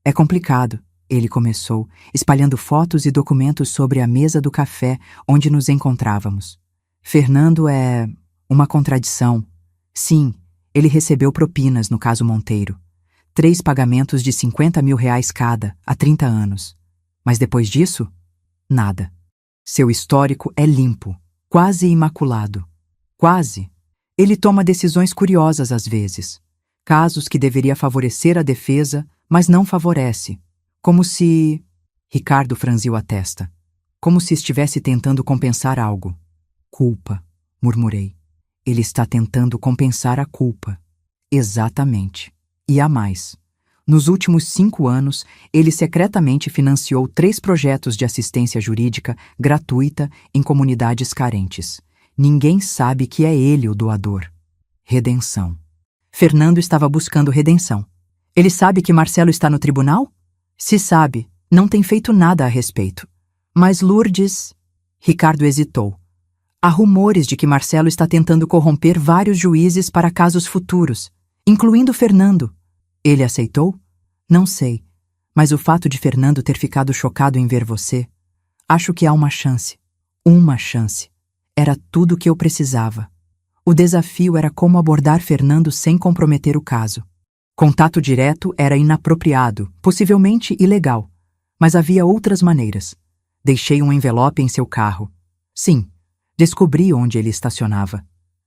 É complicado, ele começou, espalhando fotos e documentos sobre a mesa do café onde nos encontrávamos. Fernando é uma contradição. Sim, ele recebeu propinas no caso Monteiro. 3 pagamentos de R$50 mil cada, há 30 anos. Mas depois disso, nada. Seu histórico é limpo, quase imaculado. Quase. Ele toma decisões curiosas às vezes. Casos que deveria favorecer a defesa, mas não favorece. Como se... Ricardo franziu a testa. Como se estivesse tentando compensar algo. Culpa, murmurei. Ele está tentando compensar a culpa. Exatamente. E há mais. Nos últimos 5 anos, ele secretamente financiou 3 projetos de assistência jurídica gratuita em comunidades carentes. Ninguém sabe que é ele o doador. Redenção. Fernando estava buscando redenção. Ele sabe que Marcelo está no tribunal? Se sabe, não tem feito nada a respeito. Mas Lourdes... Ricardo hesitou. Há rumores de que Marcelo está tentando corromper vários juízes para casos futuros, incluindo Fernando. Ele aceitou? Não sei. Mas o fato de Fernando ter ficado chocado em ver você... Acho que há uma chance. Uma chance. Era tudo o que eu precisava. O desafio era como abordar Fernando sem comprometer o caso. Contato direto era inapropriado, possivelmente ilegal. Mas havia outras maneiras. Deixei um envelope em seu carro. Sim, descobri onde ele estacionava.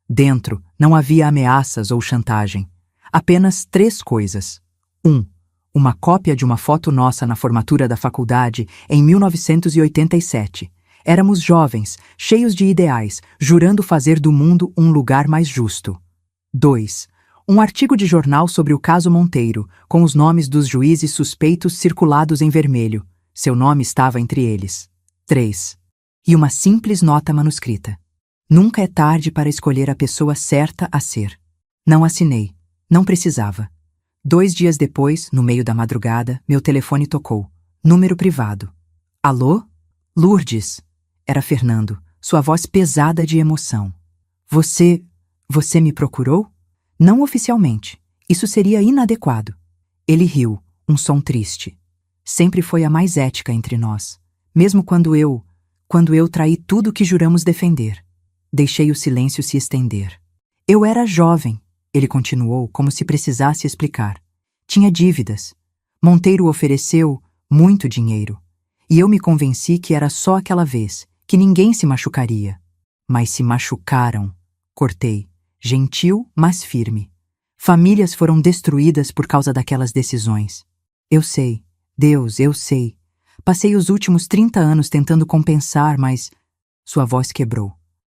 Dentro não havia ameaças ou chantagem. Apenas 3 coisas. 1. Uma cópia de uma foto nossa na formatura da faculdade em 1987. Éramos jovens, cheios de ideais, jurando fazer do mundo um lugar mais justo. 2. Um artigo de jornal sobre o caso Monteiro, com os nomes dos juízes suspeitos circulados em vermelho. Seu nome estava entre eles. 3. E uma simples nota manuscrita. Nunca é tarde para escolher a pessoa certa a ser. Não assinei. Não precisava. 2 dias depois, no meio da madrugada, meu telefone tocou. Número privado. Alô? Lourdes. Era Fernando, sua voz pesada de emoção. Você me procurou? Não oficialmente. Isso seria inadequado. Ele riu, um som triste. Sempre foi a mais ética entre nós. Mesmo quando eu traí tudo que juramos defender. Deixei o silêncio se estender. Eu era jovem, ele continuou como se precisasse explicar. Tinha dívidas. Monteiro ofereceu muito dinheiro. E eu me convenci que era só aquela vez, que ninguém se machucaria. Mas se machucaram. Cortei, gentil, mas firme. Famílias foram destruídas por causa daquelas decisões. Eu sei, Deus, eu sei. Passei os últimos 30 anos tentando compensar, mas... Sua voz quebrou.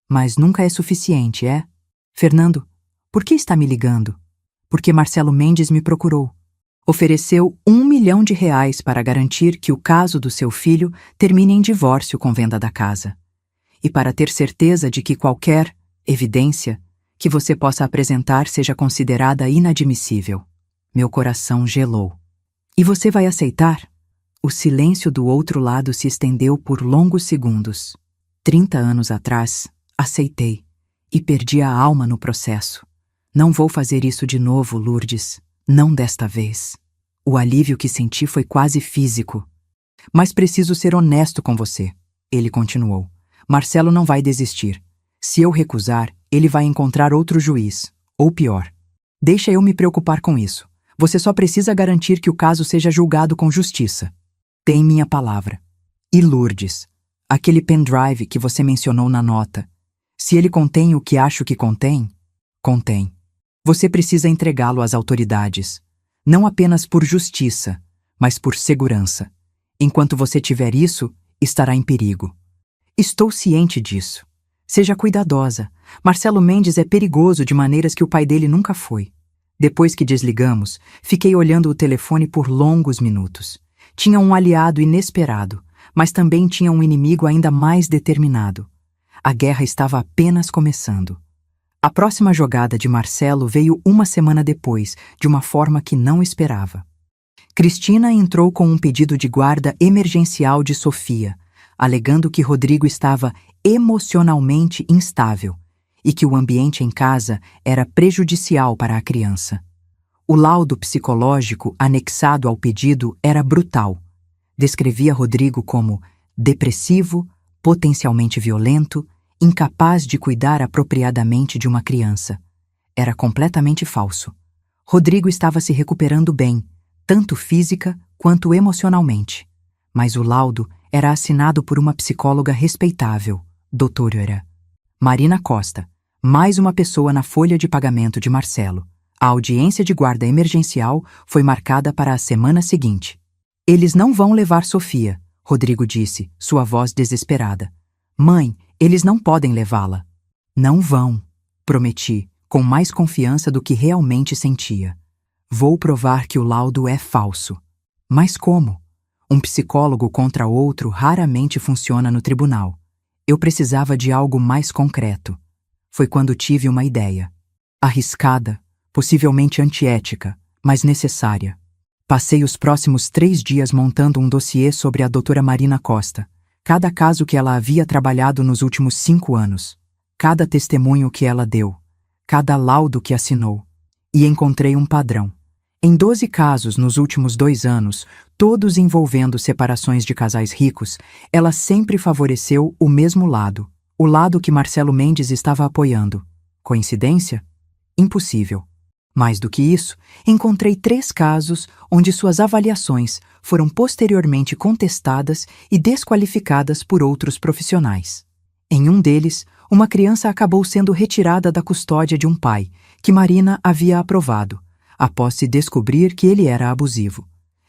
Mas nunca é suficiente, é? Fernando, por que está me ligando? Porque Marcelo Mendes me procurou. Ofereceu R$1 milhão para garantir que o caso do seu filho termine em divórcio com venda da casa. E para ter certeza de que qualquer evidência que você possa apresentar seja considerada inadmissível. Meu coração gelou. E você vai aceitar? O silêncio do outro lado se estendeu por longos segundos. 30 anos atrás, aceitei. E perdi a alma no processo. Não vou fazer isso de novo, Lourdes. Não desta vez. O alívio que senti foi quase físico. Mas preciso ser honesto com você, ele continuou. Marcelo não vai desistir. Se eu recusar, ele vai encontrar outro juiz. Ou pior. Deixa eu me preocupar com isso. Você só precisa garantir que o caso seja julgado com justiça. Tem minha palavra. E Lourdes, aquele pendrive que você mencionou na nota, se ele contém o que acho que contém, contém. Você precisa entregá-lo às autoridades, não apenas por justiça, mas por segurança. Enquanto você tiver isso, estará em perigo. Estou ciente disso. Seja cuidadosa. Marcelo Mendes é perigoso de maneiras que o pai dele nunca foi. Depois que desligamos, fiquei olhando o telefone por longos minutos. Tinha um aliado inesperado, mas também tinha um inimigo ainda mais determinado. A guerra estava apenas começando. A próxima jogada de Marcelo veio uma semana depois, de uma forma que não esperava. Cristina entrou com um pedido de guarda emergencial de Sofia, alegando que Rodrigo estava emocionalmente instável e que o ambiente em casa era prejudicial para a criança. O laudo psicológico anexado ao pedido era brutal. Descrevia Rodrigo como depressivo, potencialmente violento, incapaz de cuidar apropriadamente de uma criança. Era completamente falso. Rodrigo estava se recuperando bem, tanto física quanto emocionalmente. Mas o laudo era assinado por uma psicóloga respeitável, doutora Marina Costa, mais uma pessoa na folha de pagamento de Marcelo. A audiência de guarda emergencial foi marcada para a semana seguinte. Eles não vão levar Sofia, Rodrigo disse, sua voz desesperada. Mãe, eles não podem levá-la. Não vão, prometi, com mais confiança do que realmente sentia. Vou provar que o laudo é falso. Mas como? Um psicólogo contra outro raramente funciona no tribunal. Eu precisava de algo mais concreto. Foi quando tive uma ideia. Arriscada, possivelmente antiética, mas necessária. Passei os próximos 3 dias montando um dossiê sobre a doutora Marina Costa. Cada caso que ela havia trabalhado nos últimos 5 anos. Cada testemunho que ela deu. Cada laudo que assinou. E encontrei um padrão. Em 12 casos nos últimos 2 anos, todos envolvendo separações de casais ricos, ela sempre favoreceu o mesmo lado, o lado que Marcelo Mendes estava apoiando. Coincidência? Impossível. Mais do que isso, encontrei 3 casos onde suas avaliações foram posteriormente contestadas e desqualificadas por outros profissionais. Em um deles, uma criança acabou sendo retirada da custódia de um pai, que Marina havia aprovado, após se descobrir que ele era abusivo.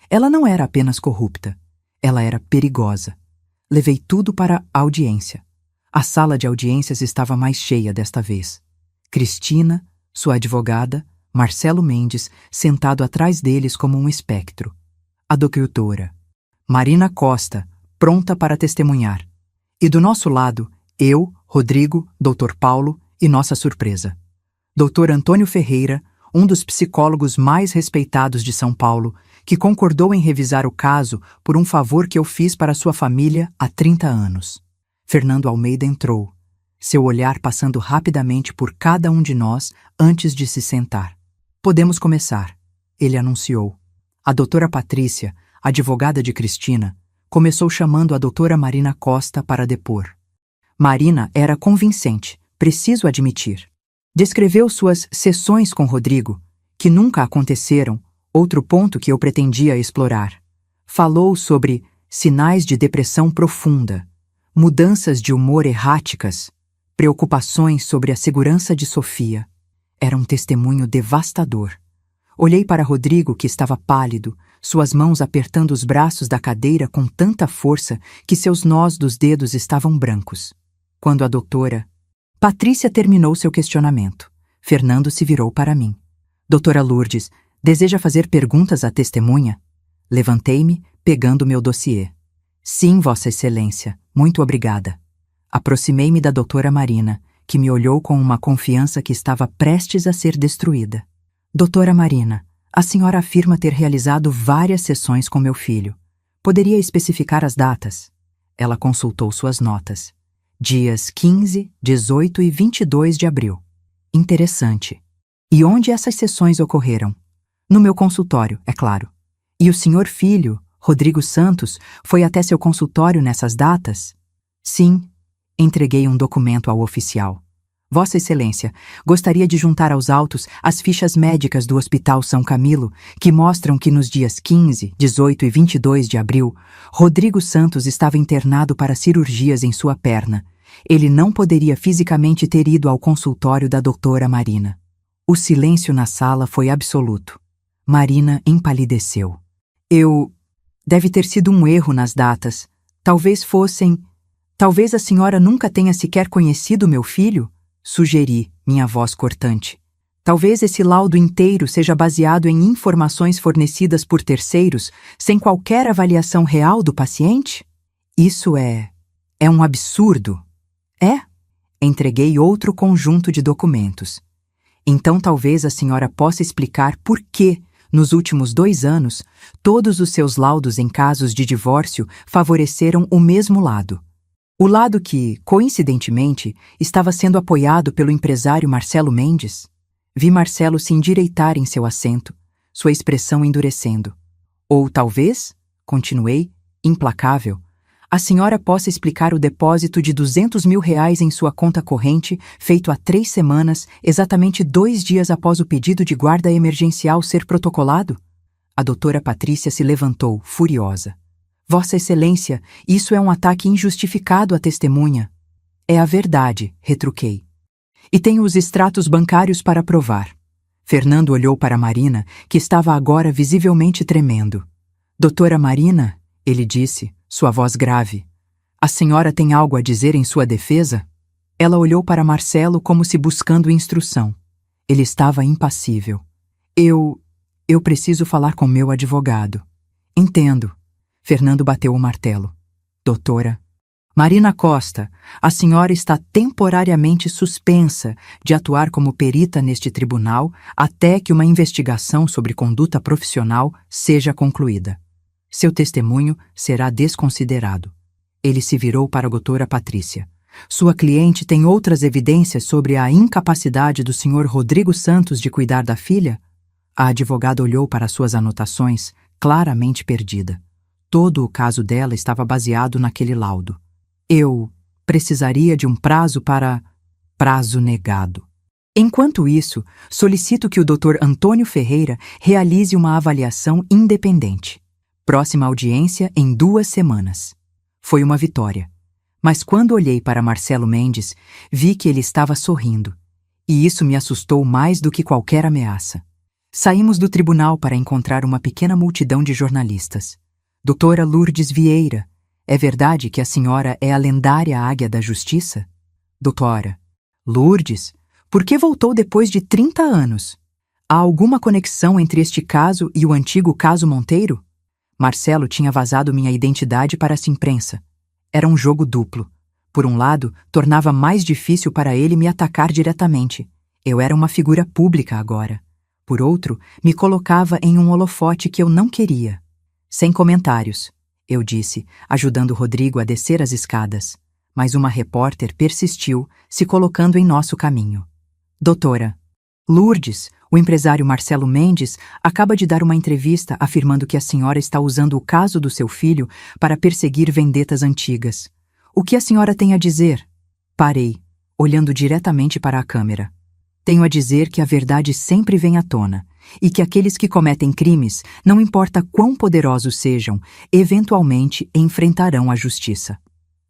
Ela não era apenas corrupta, ela era perigosa. Levei tudo para a audiência. A sala de audiências estava mais cheia desta vez. Cristina, sua advogada, Marcelo Mendes, sentado atrás deles como um espectro. A doutora Marina Costa, pronta para testemunhar. E do nosso lado, eu, Rodrigo, Dr. Paulo e nossa surpresa. Dr. Antônio Ferreira, um dos psicólogos mais respeitados de São Paulo, que concordou em revisar o caso por um favor que eu fiz para sua família há 30 anos. Fernando Almeida entrou, seu olhar passando rapidamente por cada um de nós antes de se sentar. Podemos começar, ele anunciou. A doutora Patrícia, advogada de Cristina, começou chamando a doutora Marina Costa para depor. Marina era convincente, preciso admitir. Descreveu suas sessões com Rodrigo, que nunca aconteceram, outro ponto que eu pretendia explorar. Falou sobre sinais de depressão profunda, mudanças de humor erráticas, preocupações sobre a segurança de Sofia. Era um testemunho devastador. Olhei para Rodrigo, que estava pálido, suas mãos apertando os braços da cadeira com tanta força que seus nós dos dedos estavam brancos. Quando a doutora Patrícia terminou seu questionamento, Fernando se virou para mim. Doutora Lourdes, deseja fazer perguntas à testemunha? Levantei-me, pegando meu dossiê. Sim, Vossa Excelência, muito obrigada. Aproximei-me da doutora Marina, que me olhou com uma confiança que estava prestes a ser destruída. Doutora Marina, a senhora afirma ter realizado várias sessões com meu filho. Poderia especificar as datas? Ela consultou suas notas. Dias 15, 18 e 22 de abril. Interessante. E onde essas sessões ocorreram? No meu consultório, é claro. E o senhor filho, Rodrigo Santos, foi até seu consultório nessas datas? Sim. Entreguei um documento ao oficial. Vossa Excelência, gostaria de juntar aos autos as fichas médicas do Hospital São Camilo, que mostram que nos dias 15, 18 e 22 de abril, Rodrigo Santos estava internado para cirurgias em sua perna. Ele não poderia fisicamente ter ido ao consultório da doutora Marina. O silêncio na sala foi absoluto. Marina empalideceu. Deve ter sido um erro nas datas. Talvez a senhora nunca tenha sequer conhecido meu filho? Sugeri, minha voz cortante. Talvez esse laudo inteiro seja baseado em informações fornecidas por terceiros, sem qualquer avaliação real do paciente? Isso é um absurdo. É? Entreguei outro conjunto de documentos. Então talvez a senhora possa explicar por que, nos últimos 2 anos, todos os seus laudos em casos de divórcio favoreceram o mesmo lado. O lado que, coincidentemente, estava sendo apoiado pelo empresário Marcelo Mendes. Vi Marcelo se endireitar em seu assento, sua expressão endurecendo. Ou talvez, continuei, implacável, a senhora possa explicar o depósito de R$200 mil em sua conta corrente, feito há 3 semanas, exatamente 2 dias após o pedido de guarda emergencial ser protocolado? A doutora Patrícia se levantou, furiosa. Vossa Excelência, isso é um ataque injustificado à testemunha. É a verdade, retruquei. E tenho os extratos bancários para provar. Fernando olhou para Marina, que estava agora visivelmente tremendo. Doutora Marina, ele disse, sua voz grave, a senhora tem algo a dizer em sua defesa? Ela olhou para Marcelo como se buscando instrução. Ele estava impassível. Eu preciso falar com meu advogado. Entendo. Fernando bateu o martelo. Doutora Marina Costa, a senhora está temporariamente suspensa de atuar como perita neste tribunal até que uma investigação sobre conduta profissional seja concluída. Seu testemunho será desconsiderado. Ele se virou para a doutora Patrícia. Sua cliente tem outras evidências sobre a incapacidade do senhor Rodrigo Santos de cuidar da filha? A advogada olhou para suas anotações, claramente perdida. Todo o caso dela estava baseado naquele laudo. Eu precisaria de um prazo para... Prazo negado. Enquanto isso, solicito que o Dr. Antônio Ferreira realize uma avaliação independente. Próxima audiência em 2 semanas. Foi uma vitória. Mas quando olhei para Marcelo Mendes, vi que ele estava sorrindo. E isso me assustou mais do que qualquer ameaça. Saímos do tribunal para encontrar uma pequena multidão de jornalistas. Doutora Lourdes Vieira, é verdade que a senhora é a lendária Águia da Justiça? Doutora Lourdes, por que voltou depois de 30 anos? Há alguma conexão entre este caso e o antigo caso Monteiro? Marcelo tinha vazado minha identidade para a imprensa. Era um jogo duplo. Por um lado, tornava mais difícil para ele me atacar diretamente. Eu era uma figura pública agora. Por outro, me colocava em um holofote que eu não queria. Sem comentários, eu disse, ajudando Rodrigo a descer as escadas. Mas uma repórter persistiu, se colocando em nosso caminho. Doutora, Lourdes, o empresário Marcelo Mendes, acaba de dar uma entrevista afirmando que a senhora está usando o caso do seu filho para perseguir vendetas antigas. O que a senhora tem a dizer? Parei, olhando diretamente para a câmera. Tenho a dizer que a verdade sempre vem à tona, e que aqueles que cometem crimes, não importa quão poderosos sejam, eventualmente enfrentarão a justiça.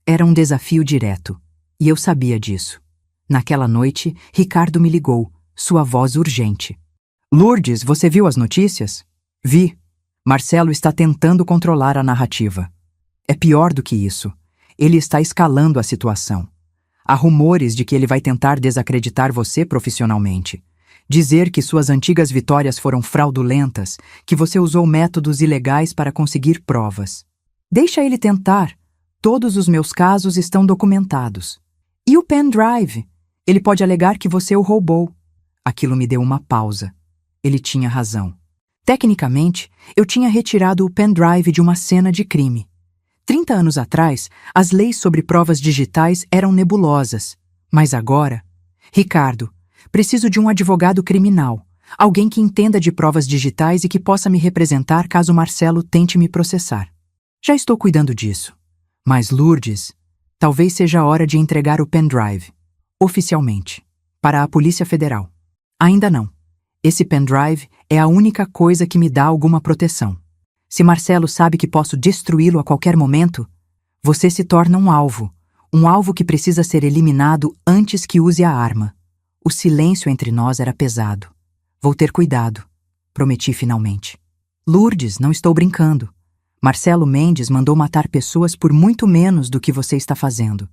Era um desafio direto, e eu sabia disso. Naquela noite, Ricardo me ligou, sua voz urgente. Lourdes, você viu as notícias? Vi. Marcelo está tentando controlar a narrativa. É pior do que isso. Ele está escalando a situação. Há rumores de que ele vai tentar desacreditar você profissionalmente. Dizer que suas antigas vitórias foram fraudulentas, que você usou métodos ilegais para conseguir provas. Deixa ele tentar. Todos os meus casos estão documentados. E o pendrive? Ele pode alegar que você o roubou. Aquilo me deu uma pausa. Ele tinha razão. Tecnicamente, eu tinha retirado o pendrive de uma cena de crime. 30 anos atrás, as leis sobre provas digitais eram nebulosas. Mas agora... Ricardo, preciso de um advogado criminal. Alguém que entenda de provas digitais e que possa me representar caso Marcelo tente me processar. Já estou cuidando disso. Mas Lourdes, talvez seja a hora de entregar o pendrive. Oficialmente. Para a Polícia Federal. Ainda não. Esse pendrive é a única coisa que me dá alguma proteção. Se Marcelo sabe que posso destruí-lo a qualquer momento, você se torna um alvo que precisa ser eliminado antes que use a arma. O silêncio entre nós era pesado. Vou ter cuidado, prometi finalmente. Lourdes, não estou brincando. Marcelo Mendes mandou matar pessoas por muito menos do que você está fazendo.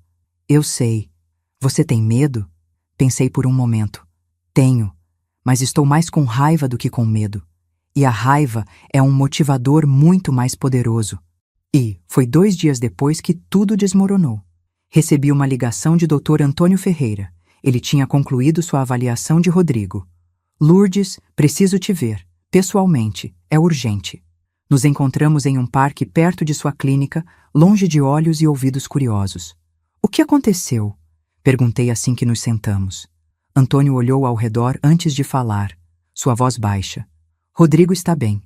Eu sei. Você tem medo? Pensei por um momento. Tenho, mas estou mais com raiva do que com medo. E a raiva é um motivador muito mais poderoso. E foi 2 dias depois que tudo desmoronou. Recebi uma ligação de Dr. Antônio Ferreira. Ele tinha concluído sua avaliação de Rodrigo. Lourdes, preciso te ver. Pessoalmente, é urgente. Nos encontramos em um parque perto de sua clínica, longe de olhos e ouvidos curiosos. O que aconteceu? Perguntei assim que nos sentamos. Antônio olhou ao redor antes de falar, sua voz baixa. Rodrigo está bem.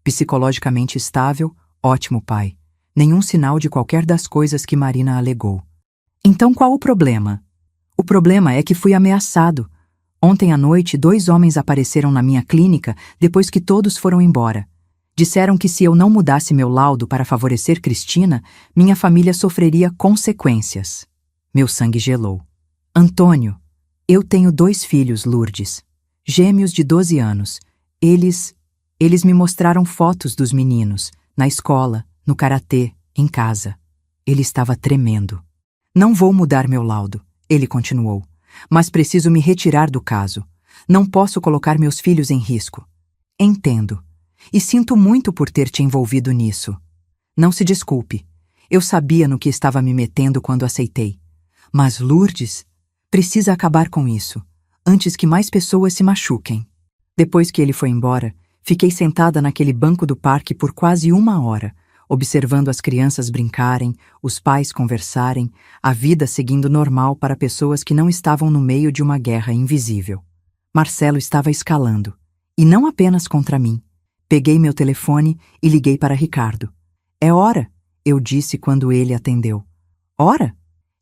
Psicologicamente estável, ótimo pai. Nenhum sinal de qualquer das coisas que Marina alegou. Então qual o problema? O problema é que fui ameaçado. Ontem à noite, 2 homens apareceram na minha clínica depois que todos foram embora. Disseram que se eu não mudasse meu laudo para favorecer Cristina, minha família sofreria consequências. Meu sangue gelou. Antônio, eu tenho 2 filhos, Lourdes. Gêmeos de 12 anos. Eles me mostraram fotos dos meninos, na escola, no karatê, em casa. Ele estava tremendo. Não vou mudar meu laudo, ele continuou. Mas preciso me retirar do caso. Não posso colocar meus filhos em risco. Entendo. E sinto muito por ter te envolvido nisso. Não se desculpe. Eu sabia no que estava me metendo quando aceitei. Mas Lourdes, precisa acabar com isso, antes que mais pessoas se machuquem. Depois que ele foi embora, fiquei sentada naquele banco do parque por quase 1 hora, observando as crianças brincarem, os pais conversarem, a vida seguindo normal para pessoas que não estavam no meio de uma guerra invisível. Marcelo estava escalando, e não apenas contra mim. Peguei meu telefone e liguei para Ricardo. É hora, eu disse quando ele atendeu. Hora?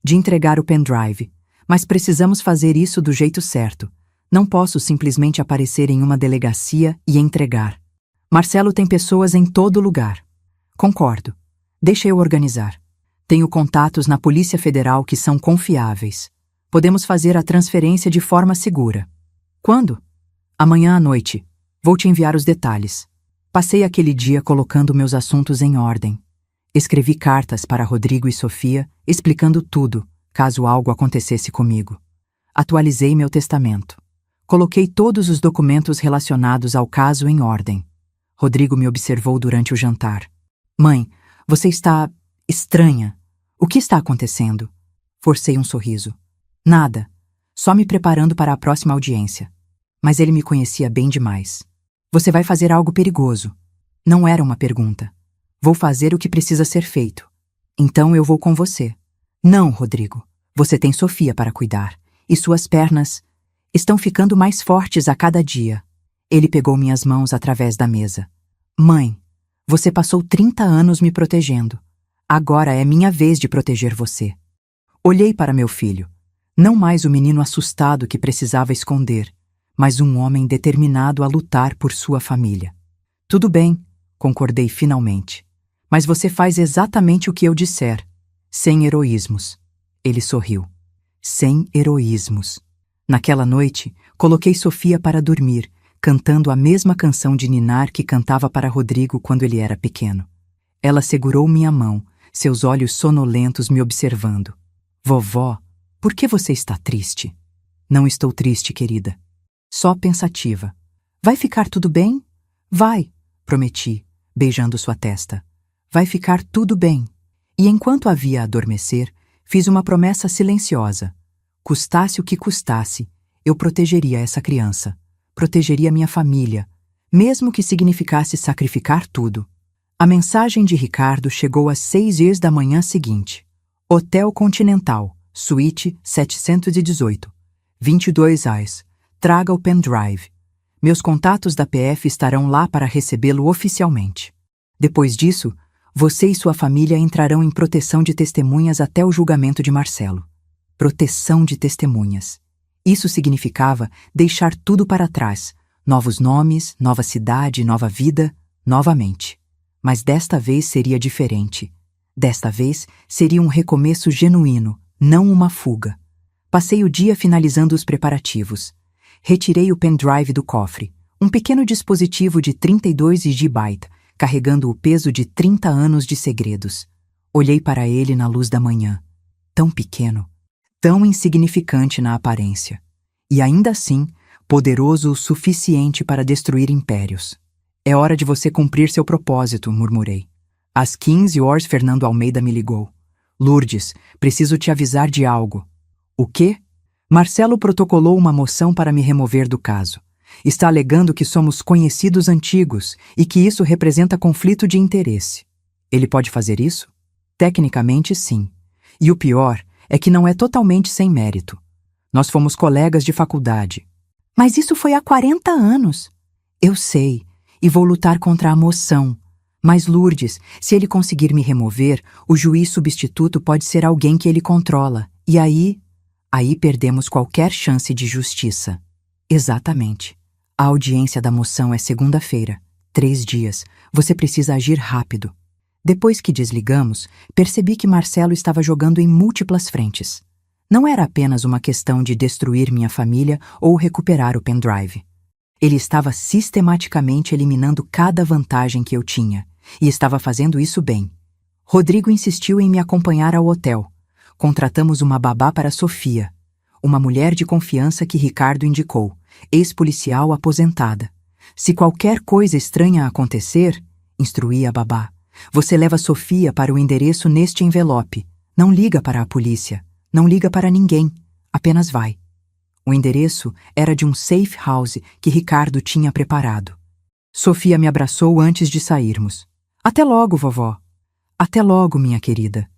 De entregar o pendrive, mas precisamos fazer isso do jeito certo. Não posso simplesmente aparecer em uma delegacia e entregar. Marcelo tem pessoas em todo lugar. Concordo. Deixa eu organizar. Tenho contatos na Polícia Federal que são confiáveis. Podemos fazer a transferência de forma segura. Quando? Amanhã à noite. Vou te enviar os detalhes. Passei aquele dia colocando meus assuntos em ordem. Escrevi cartas para Rodrigo e Sofia, explicando tudo, caso algo acontecesse comigo. Atualizei meu testamento. Coloquei todos os documentos relacionados ao caso em ordem. Rodrigo me observou durante o jantar. Mãe, você está estranha. O que está acontecendo? Forcei um sorriso. Nada. Só me preparando para a próxima audiência. Mas ele me conhecia bem demais. Você vai fazer algo perigoso. Não era uma pergunta. Vou fazer o que precisa ser feito. Então eu vou com você. Não, Rodrigo. Você tem Sofia para cuidar. E suas pernas estão ficando mais fortes a cada dia. Ele pegou minhas mãos através da mesa. Mãe, você passou 30 anos me protegendo. Agora é minha vez de proteger você. Olhei para meu filho. Não mais o menino assustado que precisava esconder, mas um homem determinado a lutar por sua família. Tudo bem, concordei finalmente. Mas você faz exatamente o que eu disser. Sem heroísmos. Ele sorriu. Sem heroísmos. Naquela noite, coloquei Sofia para dormir, cantando a mesma canção de ninar que cantava para Rodrigo quando ele era pequeno. Ela segurou minha mão, seus olhos sonolentos me observando. Vovó, por que você está triste? Não estou triste, querida. Só pensativa. Vai ficar tudo bem? Vai, prometi, beijando sua testa. Vai ficar tudo bem. E enquanto a via adormecer, fiz uma promessa silenciosa. Custasse o que custasse, eu protegeria essa criança. Protegeria minha família, mesmo que significasse sacrificar tudo. A mensagem de Ricardo chegou às 6h da manhã seguinte. Hotel Continental, Suíte 718. 22 AIS. Traga o pendrive. Meus contatos da PF estarão lá para recebê-lo oficialmente. Depois disso, você e sua família entrarão em proteção de testemunhas até o julgamento de Marcelo. Proteção de testemunhas. Isso significava deixar tudo para trás. Novos nomes, nova cidade, nova vida, novamente. Mas desta vez seria diferente. Desta vez seria um recomeço genuíno, não uma fuga. Passei o dia finalizando os preparativos. Retirei o pendrive do cofre, um pequeno dispositivo de 32 GB, carregando o peso de 30 anos de segredos. Olhei para ele na luz da manhã. Tão pequeno, tão insignificante na aparência. E ainda assim, poderoso o suficiente para destruir impérios. É hora de você cumprir seu propósito, murmurei. Às 15h, Fernando Almeida me ligou. Lourdes, preciso te avisar de algo. O quê? Marcelo protocolou uma moção para me remover do caso. Está alegando que somos conhecidos antigos e que isso representa conflito de interesse. Ele pode fazer isso? Tecnicamente, sim. E o pior é que não é totalmente sem mérito. Nós fomos colegas de faculdade. Mas isso foi há 40 anos. Eu sei, e vou lutar contra a moção. Mas, Lourdes, se ele conseguir me remover, o juiz substituto pode ser alguém que ele controla. E aí perdemos qualquer chance de justiça. Exatamente. A audiência da moção é segunda-feira. 3 dias. Você precisa agir rápido. Depois que desligamos, percebi que Marcelo estava jogando em múltiplas frentes. Não era apenas uma questão de destruir minha família ou recuperar o pendrive. Ele estava sistematicamente eliminando cada vantagem que eu tinha, e estava fazendo isso bem. Rodrigo insistiu em me acompanhar ao hotel. Contratamos uma babá para Sofia, uma mulher de confiança que Ricardo indicou, ex-policial aposentada. Se qualquer coisa estranha acontecer, instruí a babá, você leva Sofia para o endereço neste envelope. Não liga para a polícia, não liga para ninguém, apenas vai. O endereço era de um safe house que Ricardo tinha preparado. Sofia me abraçou antes de sairmos. Até logo, vovó. Até logo, minha querida.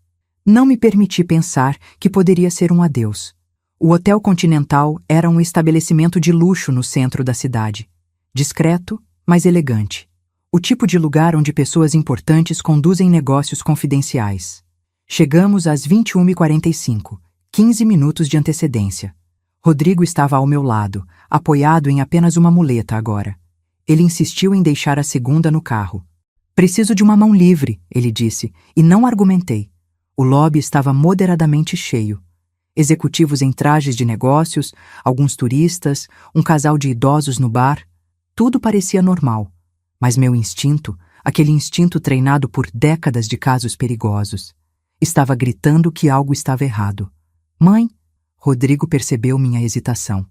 Não me permiti pensar que poderia ser um adeus. O Hotel Continental era um estabelecimento de luxo no centro da cidade. Discreto, mas elegante. O tipo de lugar onde pessoas importantes conduzem negócios confidenciais. Chegamos às 21h45, 15 minutos de antecedência. Rodrigo estava ao meu lado, apoiado em apenas uma muleta agora. Ele insistiu em deixar a segunda no carro. Preciso de uma mão livre, ele disse, e não argumentei. O lobby estava moderadamente cheio. Executivos em trajes de negócios, alguns turistas, um casal de idosos no bar. Tudo parecia normal. Mas meu instinto, aquele instinto treinado por décadas de casos perigosos, estava gritando que algo estava errado. Mãe? Rodrigo percebeu minha hesitação.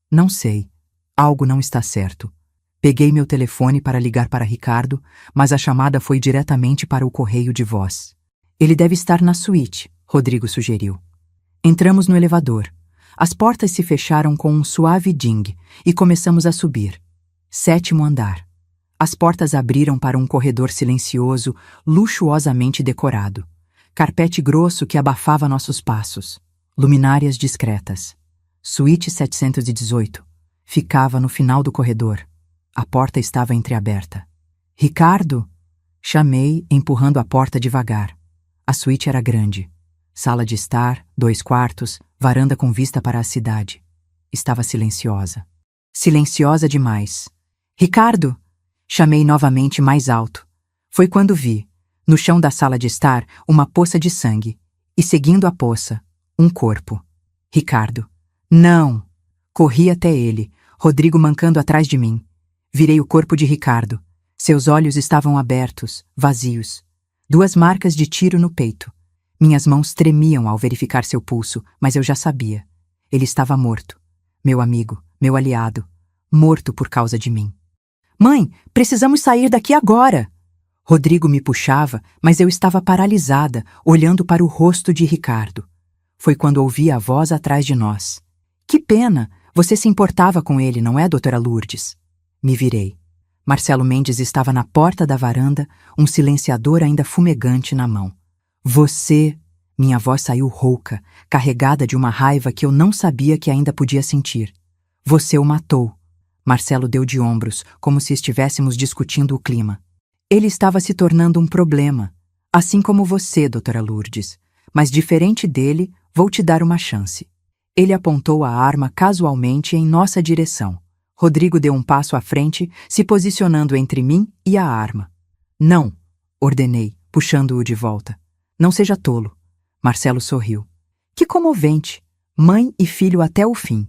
Não sei. Algo não está certo. Peguei meu telefone para ligar para Ricardo, mas a chamada foi diretamente para o correio de voz. Ele deve estar na suíte, Rodrigo sugeriu. Entramos no elevador. As portas se fecharam com um suave ding e começamos a subir. 7º andar. As portas abriram para um corredor silencioso, luxuosamente decorado. Carpete grosso que abafava nossos passos. Luminárias discretas. Suíte 718. Ficava no final do corredor. A porta estava entreaberta. Ricardo? Chamei, empurrando a porta devagar. A suíte era grande. Sala de estar, 2 quartos, varanda com vista para a cidade. Estava silenciosa. Silenciosa demais. Ricardo! Chamei novamente mais alto. Foi quando vi, no chão da sala de estar, uma poça de sangue. E seguindo a poça, um corpo. Ricardo. Não! Corri até ele, Rodrigo mancando atrás de mim. Virei o corpo de Ricardo. Seus olhos estavam abertos, vazios. 2 marcas de tiro no peito. Minhas mãos tremiam ao verificar seu pulso, mas eu já sabia. Ele estava morto. Meu amigo, meu aliado. Morto por causa de mim. Mãe, precisamos sair daqui agora! Rodrigo me puxava, mas eu estava paralisada, olhando para o rosto de Ricardo. Foi quando ouvi a voz atrás de nós. Que pena! Você se importava com ele, não é, doutora Lourdes? Me virei. Marcelo Mendes estava na porta da varanda, um silenciador ainda fumegante na mão. Você... Minha voz saiu rouca, carregada de uma raiva que eu não sabia que ainda podia sentir. Você o matou. Marcelo deu de ombros, como se estivéssemos discutindo o clima. Ele estava se tornando um problema. Assim como você, doutora Lourdes. Mas diferente dele, vou te dar uma chance. Ele apontou a arma casualmente em nossa direção. Rodrigo deu um passo à frente, se posicionando entre mim e a arma. Não, ordenei, puxando-o de volta. Não seja tolo. Marcelo sorriu. Que comovente. Mãe e filho até o fim.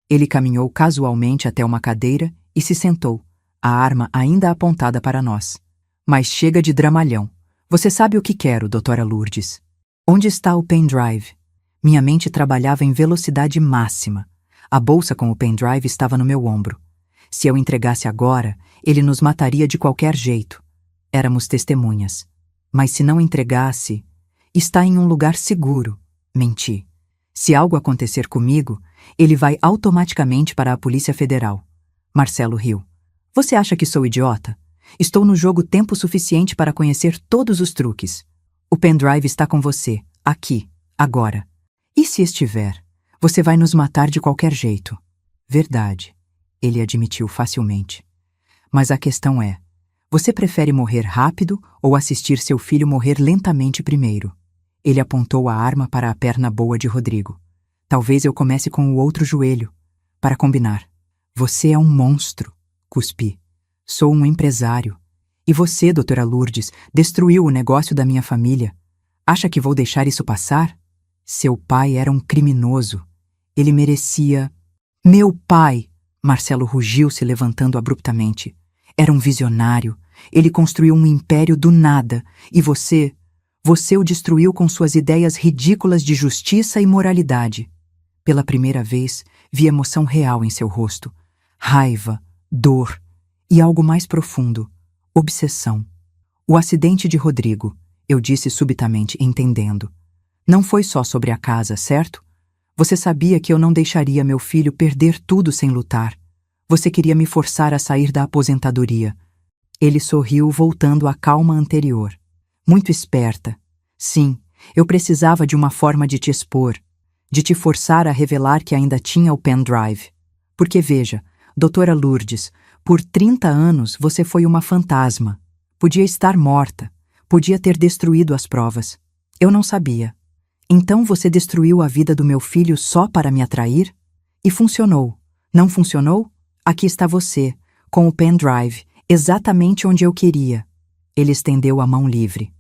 Ele caminhou casualmente até uma cadeira e se sentou, a arma ainda apontada para nós. Mas chega de dramalhão. Você sabe o que quero, doutora Lourdes. Onde está o pendrive? Minha mente trabalhava em velocidade máxima. A bolsa com o pendrive estava no meu ombro. Se eu entregasse agora, ele nos mataria de qualquer jeito. Éramos testemunhas. Mas se não entregasse... Está em um lugar seguro. Menti. Se algo acontecer comigo, ele vai automaticamente para a Polícia Federal. Marcelo riu. Você acha que sou idiota? Estou no jogo tempo suficiente para conhecer todos os truques. O pendrive está com você, aqui, agora. E se estiver, você vai nos matar de qualquer jeito. Verdade. Ele admitiu facilmente. Mas a questão é, você prefere morrer rápido ou assistir seu filho morrer lentamente primeiro? Ele apontou a arma para a perna boa de Rodrigo. Talvez eu comece com o outro joelho, para combinar. Você é um monstro, cuspi. Sou um empresário. E você, doutora Lourdes, destruiu o negócio da minha família. Acha que vou deixar isso passar? Seu pai era um criminoso. Ele merecia... Meu pai! Marcelo rugiu, se levantando abruptamente. Era um visionário. Ele construiu um império do nada. E você... Você o destruiu com suas ideias ridículas de justiça e moralidade. Pela primeira vez, vi emoção real em seu rosto. Raiva, dor e algo mais profundo. Obsessão. O acidente de Rodrigo, eu disse subitamente, entendendo. Não foi só sobre a casa, certo? Você sabia que eu não deixaria meu filho perder tudo sem lutar. Você queria me forçar a sair da aposentadoria. Ele sorriu, voltando à calma anterior. Muito esperta. Sim, eu precisava de uma forma de te expor, de te forçar a revelar que ainda tinha o pendrive. Porque veja, doutora Lourdes, por 30 anos você foi uma fantasma. Podia estar morta, podia ter destruído as provas. Eu não sabia. Então você destruiu a vida do meu filho só para me atrair? E funcionou. Não funcionou? Aqui está você, com o pendrive, exatamente onde eu queria. Ele estendeu a mão livre.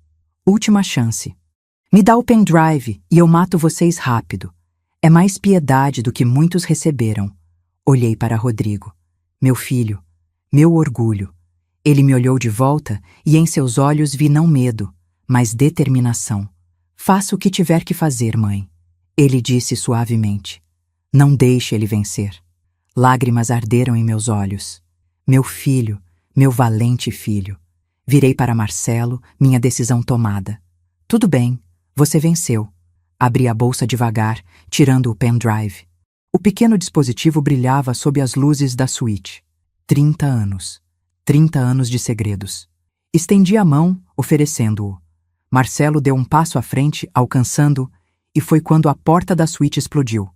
Última chance. Me dá o pendrive e eu mato vocês rápido. É mais piedade do que muitos receberam. Olhei para Rodrigo. Meu filho. Meu orgulho. Ele me olhou de volta e em seus olhos vi não medo, mas determinação. Faça o que tiver que fazer, mãe. Ele disse suavemente. Não deixe ele vencer. Lágrimas arderam em meus olhos. Meu filho, meu valente filho. Virei para Marcelo, minha decisão tomada. Tudo bem, você venceu. Abri a bolsa devagar, tirando o pendrive. O pequeno dispositivo brilhava sob as luzes da suíte. 30 anos. 30 anos de segredos. Estendi a mão, oferecendo-o. Marcelo deu um passo à frente, alcançando, e foi quando a porta da suíte explodiu.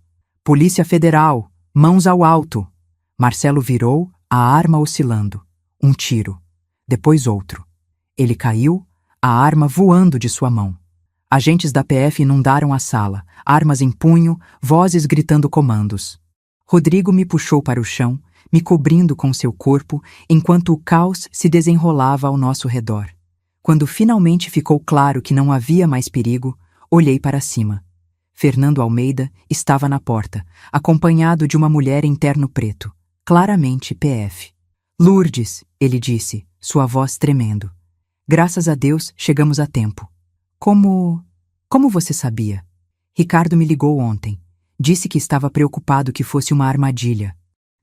Polícia Federal! Mãos ao alto! Marcelo virou, a arma oscilando. Um tiro. Depois outro. Ele caiu, a arma voando de sua mão. Agentes da PF inundaram a sala, armas em punho, vozes gritando comandos. Rodrigo me puxou para o chão, me cobrindo com seu corpo, enquanto o caos se desenrolava ao nosso redor. Quando finalmente ficou claro que não havia mais perigo, olhei para cima. Fernando Almeida estava na porta, acompanhado de uma mulher em terno preto, claramente PF. Lourdes, ele disse, sua voz tremendo. Graças a Deus, chegamos a tempo. Como você sabia? Ricardo me ligou ontem. Disse que estava preocupado que fosse uma armadilha.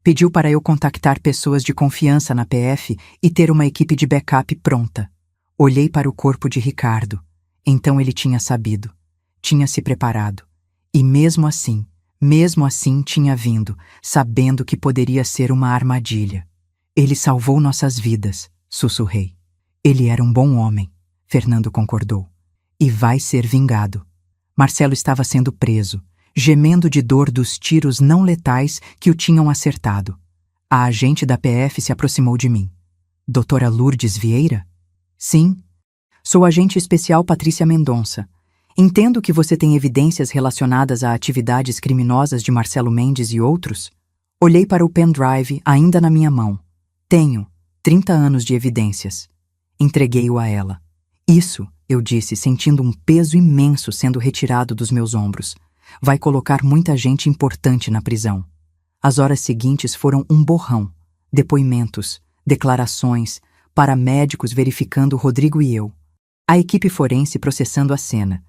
Pediu para eu contactar pessoas de confiança na PF e ter uma equipe de backup pronta. Olhei para o corpo de Ricardo. Então ele tinha sabido. Tinha se preparado. E mesmo assim tinha vindo, sabendo que poderia ser uma armadilha. Ele salvou nossas vidas, sussurrei. Ele era um bom homem, Fernando concordou. E vai ser vingado. Marcelo estava sendo preso, gemendo de dor dos tiros não letais que o tinham acertado. A agente da PF se aproximou de mim. Doutora Lourdes Vieira? Sim. Sou agente especial Patrícia Mendonça. Entendo que você tem evidências relacionadas a atividades criminosas de Marcelo Mendes e outros. Olhei para o pendrive ainda na minha mão. Tenho 30 anos de evidências. Entreguei-o a ela. Isso, eu disse, sentindo um peso imenso sendo retirado dos meus ombros. Vai colocar muita gente importante na prisão. As horas seguintes foram um borrão. Depoimentos, declarações, paramédicos verificando Rodrigo e eu. A equipe forense processando a cena.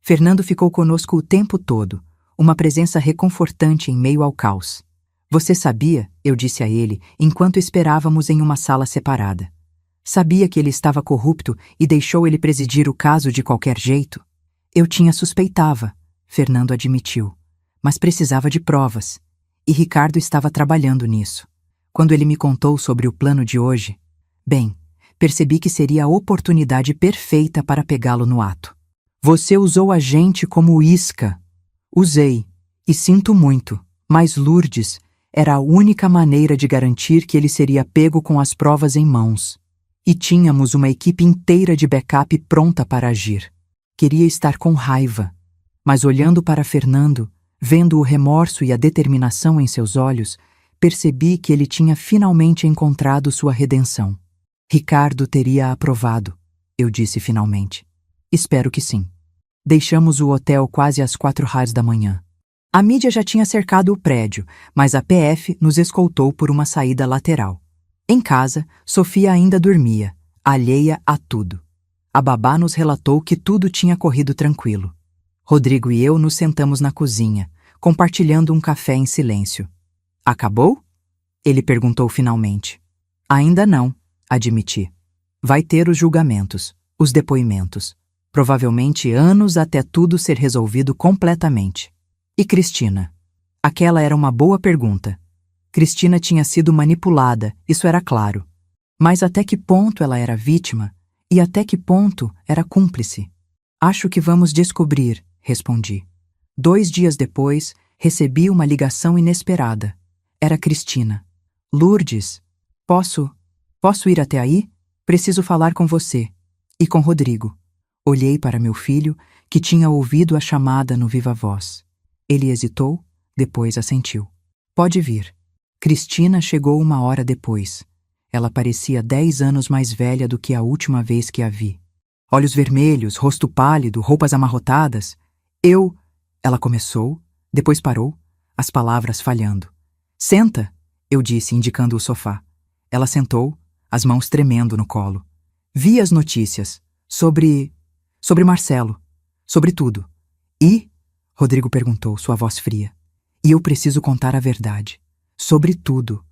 Fernando ficou conosco o tempo todo, uma presença reconfortante em meio ao caos. Você sabia, eu disse a ele, enquanto esperávamos em uma sala separada. Sabia que ele estava corrupto e deixou ele presidir o caso de qualquer jeito? Eu suspeitava, Fernando admitiu, mas precisava de provas, e Ricardo estava trabalhando nisso. Quando ele me contou sobre o plano de hoje, percebi que seria a oportunidade perfeita para pegá-lo no ato. Você usou a gente como isca. Usei, e sinto muito, mas Lourdes era a única maneira de garantir que ele seria pego com as provas em mãos. E tínhamos uma equipe inteira de backup pronta para agir. Queria estar com raiva, mas olhando para Fernando, vendo o remorso e a determinação em seus olhos, percebi que ele tinha finalmente encontrado sua redenção. Ricardo teria aprovado, eu disse finalmente. Espero que sim. Deixamos o hotel quase às 4h da manhã. A mídia já tinha cercado o prédio, mas a PF nos escoltou por uma saída lateral. Em casa, Sofia ainda dormia, alheia a tudo. A babá nos relatou que tudo tinha corrido tranquilo. Rodrigo e eu nos sentamos na cozinha, compartilhando um café em silêncio. Acabou? Ele perguntou finalmente. Ainda não, admiti. Vai ter os julgamentos, os depoimentos. Provavelmente anos até tudo ser resolvido completamente. E Cristina? Aquela era uma boa pergunta. Cristina tinha sido manipulada, isso era claro. Mas até que ponto ela era vítima e até que ponto era cúmplice? Acho que vamos descobrir, respondi. 2 dias depois, recebi uma ligação inesperada. Era Cristina. Lourdes, posso ir até aí? Preciso falar com você. E com Rodrigo. Olhei para meu filho, que tinha ouvido a chamada no viva voz. Ele hesitou, depois assentiu. Pode vir. Cristina chegou 1 hora depois. Ela parecia 10 anos mais velha do que a última vez que a vi. Olhos vermelhos, rosto pálido, roupas amarrotadas. Ela começou, depois parou, as palavras falhando. Senta, eu disse, indicando o sofá. Ela sentou, as mãos tremendo no colo. Vi as notícias. Sobre Marcelo. Sobre tudo. E? Rodrigo perguntou, sua voz fria. E eu preciso contar a verdade. Sobre tudo.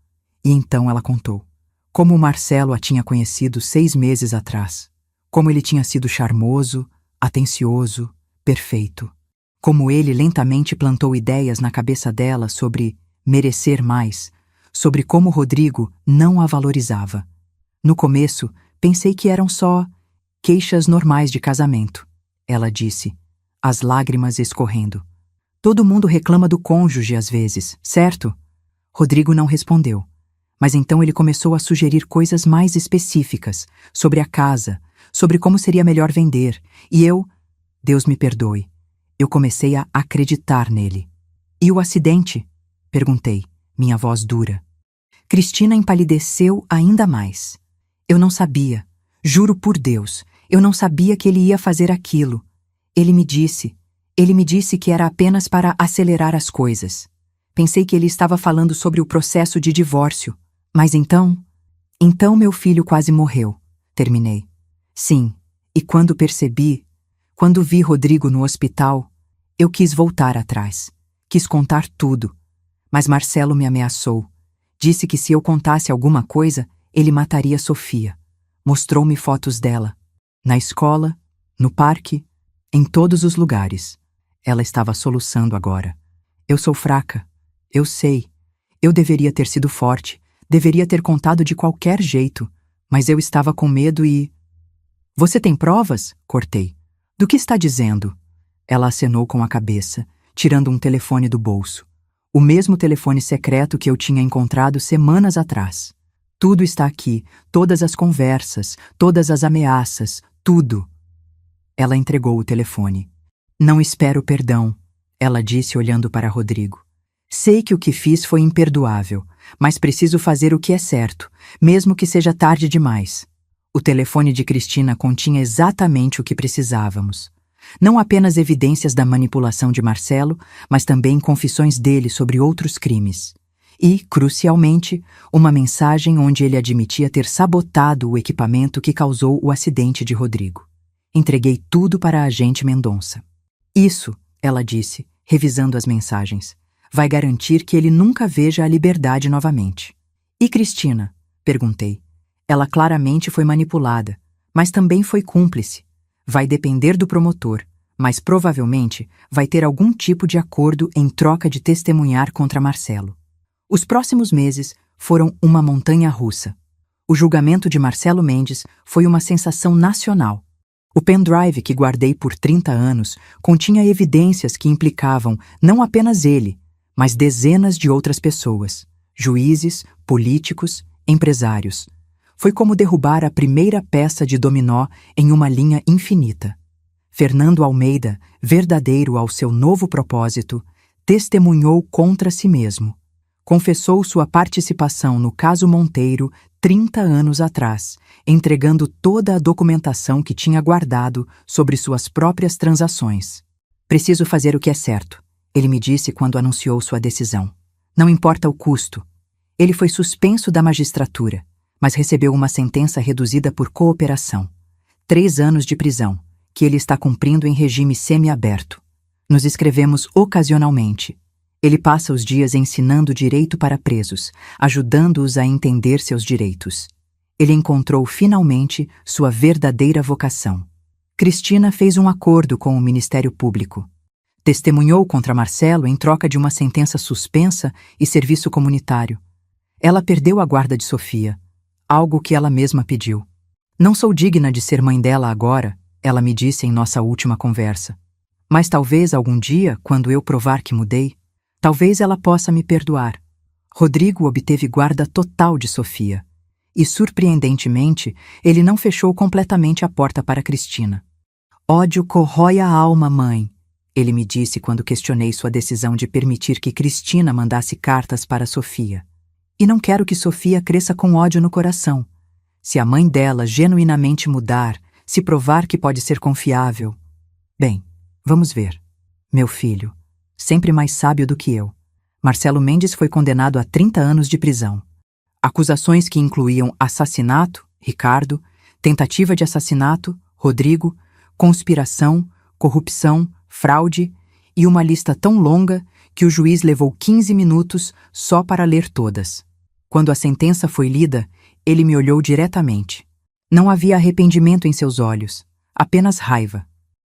E então ela contou. Como o Marcelo a tinha conhecido 6 meses atrás. Como ele tinha sido charmoso, atencioso, perfeito. Como ele lentamente plantou ideias na cabeça dela sobre merecer mais, sobre como Rodrigo não a valorizava. No começo, pensei que eram só queixas normais de casamento, ela disse, as lágrimas escorrendo. Todo mundo reclama do cônjuge às vezes, certo? Rodrigo não respondeu. Mas então ele começou a sugerir coisas mais específicas, sobre a casa, sobre como seria melhor vender, e Deus me perdoe, eu comecei a acreditar nele. E o acidente? Perguntei, minha voz dura. Cristina empalideceu ainda mais. Eu não sabia, juro por Deus, eu não sabia que ele ia fazer aquilo. Ele me disse que era apenas para acelerar as coisas. Pensei que ele estava falando sobre o processo de divórcio. Mas então meu filho quase morreu, terminei. Sim, e quando vi Rodrigo no hospital, eu quis voltar atrás. Quis contar tudo. Mas Marcelo me ameaçou. Disse que se eu contasse alguma coisa, ele mataria Sofia. Mostrou-me fotos dela. Na escola, no parque, em todos os lugares. Ela estava soluçando agora. Eu sou fraca. Eu sei. Eu deveria ter sido forte. Deveria ter contado de qualquer jeito. Mas eu estava com medo e... Você tem provas? Cortei. Do que está dizendo? Ela acenou com a cabeça, tirando um telefone do bolso. O mesmo telefone secreto que eu tinha encontrado semanas atrás. Tudo está aqui, todas as conversas, todas as ameaças, tudo. Ela entregou o telefone. Não espero perdão, ela disse olhando para Rodrigo. Sei que o que fiz foi imperdoável, mas preciso fazer o que é certo, mesmo que seja tarde demais. O telefone de Cristina continha exatamente o que precisávamos. Não apenas evidências da manipulação de Marcelo, mas também confissões dele sobre outros crimes. E, crucialmente, uma mensagem onde ele admitia ter sabotado o equipamento que causou o acidente de Rodrigo. Entreguei tudo para a agente Mendonça. Isso, ela disse, revisando as mensagens, vai garantir que ele nunca veja a liberdade novamente. E Cristina? Perguntei. Ela claramente foi manipulada, mas também foi cúmplice. Vai depender do promotor, mas provavelmente vai ter algum tipo de acordo em troca de testemunhar contra Marcelo. Os próximos meses foram uma montanha-russa. O julgamento de Marcelo Mendes foi uma sensação nacional. O pendrive que guardei por 30 anos continha evidências que implicavam não apenas ele, mas dezenas de outras pessoas, juízes, políticos, empresários. Foi como derrubar a primeira peça de dominó em uma linha infinita. Fernando Almeida, verdadeiro ao seu novo propósito, testemunhou contra si mesmo. Confessou sua participação no caso Monteiro 30 anos atrás, entregando toda a documentação que tinha guardado sobre suas próprias transações. Preciso fazer o que é certo, ele me disse quando anunciou sua decisão. Não importa o custo. Ele foi suspenso da magistratura, mas recebeu uma sentença reduzida por cooperação. 3 anos de prisão, que ele está cumprindo em regime semiaberto. Nos escrevemos ocasionalmente. Ele passa os dias ensinando direito para presos, ajudando-os a entender seus direitos. Ele encontrou finalmente sua verdadeira vocação. Cristina fez um acordo com o Ministério Público. Testemunhou contra Marcelo em troca de uma sentença suspensa e serviço comunitário. Ela perdeu a guarda de Sofia, algo que ela mesma pediu. Não sou digna de ser mãe dela agora, ela me disse em nossa última conversa. Mas talvez algum dia, quando eu provar que mudei, talvez ela possa me perdoar. Rodrigo obteve guarda total de Sofia. E, surpreendentemente, ele não fechou completamente a porta para Cristina. Ódio corrói a alma, mãe, ele me disse quando questionei sua decisão de permitir que Cristina mandasse cartas para Sofia. E não quero que Sofia cresça com ódio no coração. Se a mãe dela genuinamente mudar, se provar que pode ser confiável... Bem, vamos ver. Meu filho, sempre mais sábio do que eu. Marcelo Mendes foi condenado a 30 anos de prisão. Acusações que incluíam assassinato, Ricardo, tentativa de assassinato, Rodrigo, conspiração, corrupção, fraude e uma lista tão longa que o juiz levou 15 minutos só para ler todas. Quando a sentença foi lida, ele me olhou diretamente. Não havia arrependimento em seus olhos, apenas raiva.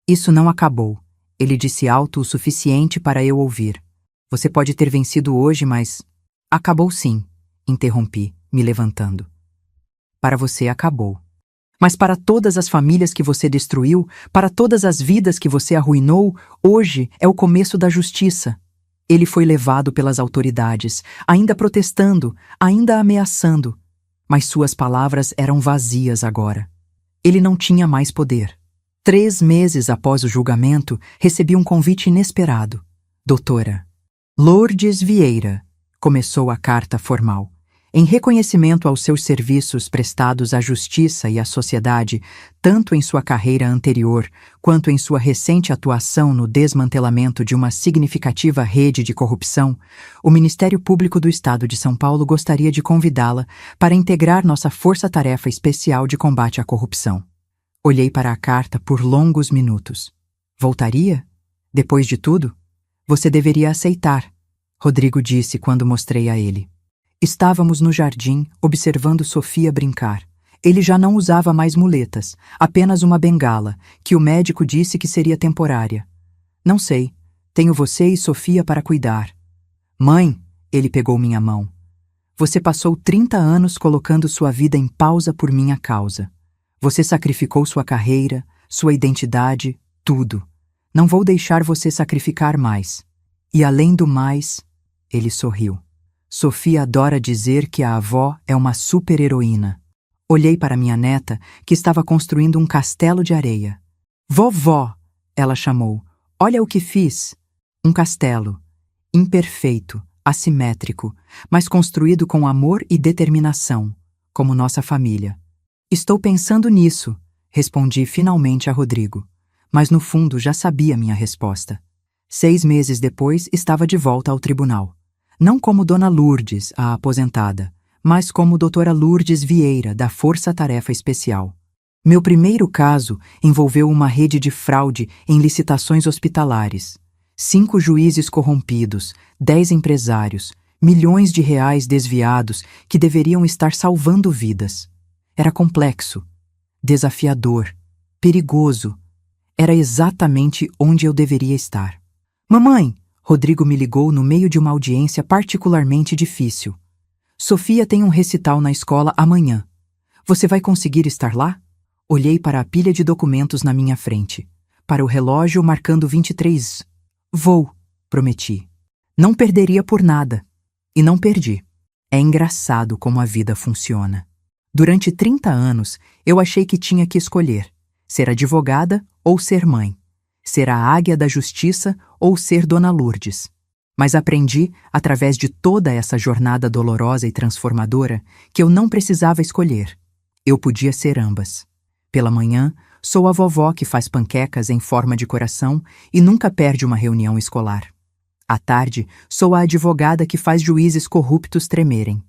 Isso não acabou, Ele disse alto o suficiente para eu ouvir. Você pode ter vencido hoje, mas... Acabou sim, interrompi, me levantando. Para você acabou. Mas para todas as famílias que você destruiu, para todas as vidas que você arruinou, hoje é o começo da justiça. Ele foi levado pelas autoridades, ainda protestando, ainda ameaçando. Mas suas palavras eram vazias agora. Ele não tinha mais poder. 3 meses após o julgamento, recebi um convite inesperado. Doutora Lourdes Vieira, começou a carta formal. Em reconhecimento aos seus serviços prestados à justiça e à sociedade, tanto em sua carreira anterior quanto em sua recente atuação no desmantelamento de uma significativa rede de corrupção, o Ministério Público do Estado de São Paulo gostaria de convidá-la para integrar nossa força-tarefa especial de combate à corrupção. Olhei para a carta por longos minutos. Voltaria? Depois de tudo? Você deveria aceitar, Rodrigo disse quando mostrei a ele. Estávamos no jardim, observando Sofia brincar. Ele já não usava mais muletas, apenas uma bengala, que o médico disse que seria temporária. Não sei, tenho você e Sofia para cuidar. Mãe, ele pegou minha mão. Você passou 30 anos colocando sua vida em pausa por minha causa. Você sacrificou sua carreira, sua identidade, tudo. Não vou deixar você sacrificar mais. E além do mais, ele sorriu. Sofia adora dizer que a avó é uma super-heroína. Olhei para minha neta, que estava construindo um castelo de areia. Vovó, ela chamou, olha o que fiz. Um castelo. Imperfeito, assimétrico, mas construído com amor e determinação, como nossa família. Estou pensando nisso, respondi finalmente a Rodrigo. Mas no fundo já sabia minha resposta. 6 meses depois estava de volta ao tribunal. Não como Dona Lourdes, a aposentada, mas como Doutora Lourdes Vieira, da Força Tarefa Especial. Meu primeiro caso envolveu uma rede de fraude em licitações hospitalares. 5 juízes corrompidos, 10 empresários, milhões de reais desviados que deveriam estar salvando vidas. Era complexo, desafiador, perigoso. Era exatamente onde eu deveria estar. Mamãe! Rodrigo me ligou no meio de uma audiência particularmente difícil. Sofia tem um recital na escola amanhã. Você vai conseguir estar lá? Olhei para a pilha de documentos na minha frente, para o relógio marcando 23. Vou, prometi. Não perderia por nada. E não perdi. É engraçado como a vida funciona. Durante 30 anos, eu achei que tinha que escolher: ser advogada ou ser mãe. Ser a águia da justiça ou ser Dona Lourdes. Mas aprendi, através de toda essa jornada dolorosa e transformadora, que eu não precisava escolher. Eu podia ser ambas. Pela manhã, sou a vovó que faz panquecas em forma de coração e nunca perde uma reunião escolar. À tarde, sou a advogada que faz juízes corruptos tremerem.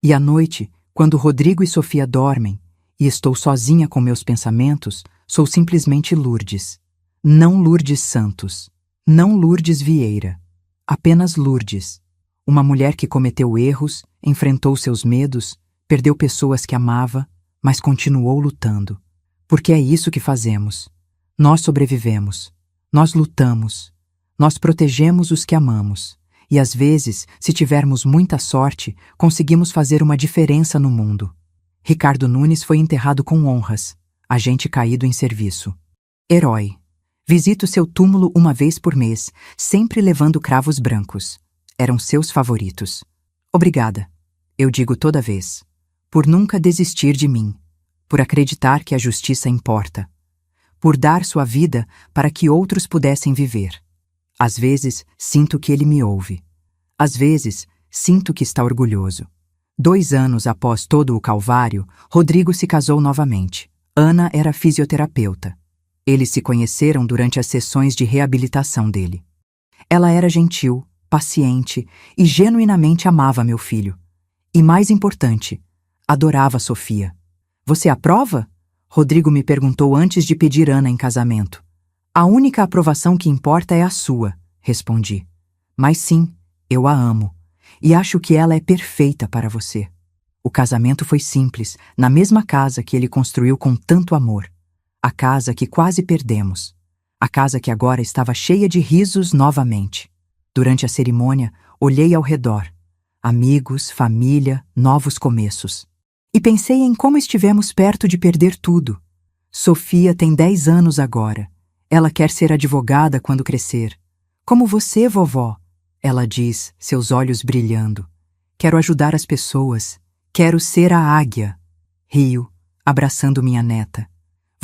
E à noite, quando Rodrigo e Sofia dormem, e estou sozinha com meus pensamentos, sou simplesmente Lourdes. Não Lourdes Santos, não Lourdes Vieira, apenas Lourdes. Uma mulher que cometeu erros, enfrentou seus medos, perdeu pessoas que amava, mas continuou lutando. Porque é isso que fazemos. Nós sobrevivemos, nós lutamos, nós protegemos os que amamos. E às vezes, se tivermos muita sorte, conseguimos fazer uma diferença no mundo. Ricardo Nunes foi enterrado com honras, agente caído em serviço. Herói. Visito seu túmulo uma vez por mês, sempre levando cravos brancos. Eram seus favoritos. Obrigada, eu digo toda vez, por nunca desistir de mim, por acreditar que a justiça importa, por dar sua vida para que outros pudessem viver. Às vezes, sinto que ele me ouve. Às vezes, sinto que está orgulhoso. 2 anos após todo o calvário, Rodrigo se casou novamente. Ana era fisioterapeuta. Eles se conheceram durante as sessões de reabilitação dele. Ela era gentil, paciente e genuinamente amava meu filho. E mais importante, adorava Sofia. Você aprova? Rodrigo me perguntou antes de pedir Ana em casamento. A única aprovação que importa é a sua, respondi. Mas sim, eu a amo. E acho que ela é perfeita para você. O casamento foi simples, na mesma casa que ele construiu com tanto amor. A casa que quase perdemos. A casa que agora estava cheia de risos novamente. Durante a cerimônia, olhei ao redor. Amigos, família, novos começos. E pensei em como estivemos perto de perder tudo. Sofia tem 10 anos agora. Ela quer ser advogada quando crescer. Como você, vovó, ela diz, seus olhos brilhando. Quero ajudar as pessoas. Quero ser a águia. Rio, abraçando minha neta.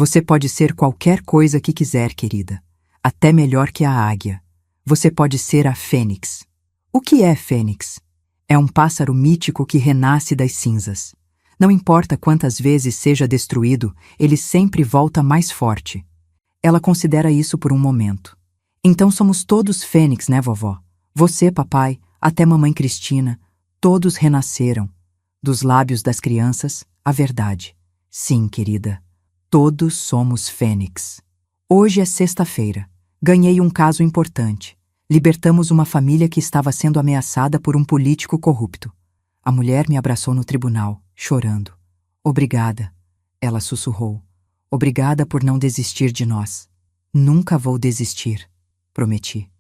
Você pode ser qualquer coisa que quiser, querida. Até melhor que a águia. Você pode ser a fênix. O que é fênix? É um pássaro mítico que renasce das cinzas. Não importa quantas vezes seja destruído, ele sempre volta mais forte. Ela considera isso por um momento. Então somos todos fênix, né, vovó? Você, papai, até mamãe Cristina, todos renasceram. Dos lábios das crianças, a verdade. Sim, querida, todos somos fênix. Hoje é sexta-feira. Ganhei um caso importante. Libertamos uma família que estava sendo ameaçada por um político corrupto. A mulher me abraçou no tribunal, chorando. Obrigada, ela sussurrou. Obrigada por não desistir de nós. Nunca vou desistir, prometi.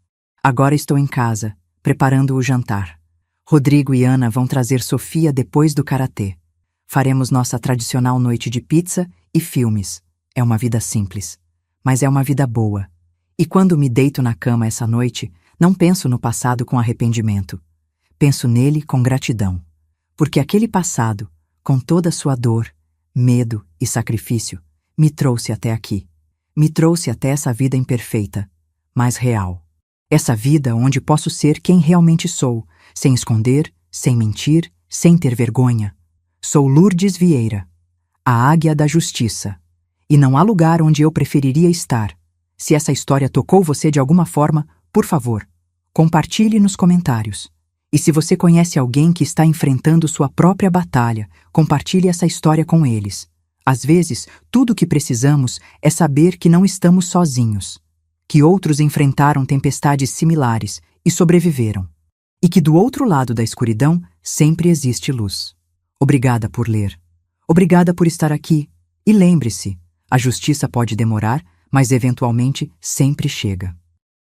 Agora estou em casa, preparando o jantar. Rodrigo e Ana vão trazer Sofia depois do karatê. Faremos nossa tradicional noite de pizza e filmes. É uma vida simples, mas é uma vida boa. E quando me deito na cama essa noite, não penso no passado com arrependimento. Penso nele com gratidão. Porque aquele passado, com toda a sua dor, medo e sacrifício, me trouxe até aqui. Me trouxe até essa vida imperfeita, mas real. Essa vida onde posso ser quem realmente sou, sem esconder, sem mentir, sem ter vergonha. Sou Lourdes Vieira, a águia da justiça. E não há lugar onde eu preferiria estar. Se essa história tocou você de alguma forma, por favor, compartilhe nos comentários. E se você conhece alguém que está enfrentando sua própria batalha, compartilhe essa história com eles. Às vezes, tudo o que precisamos é saber que não estamos sozinhos, que outros enfrentaram tempestades similares e sobreviveram, e que do outro lado da escuridão sempre existe luz. Obrigada por ler. Obrigada por estar aqui. E lembre-se, a justiça pode demorar, mas eventualmente sempre chega.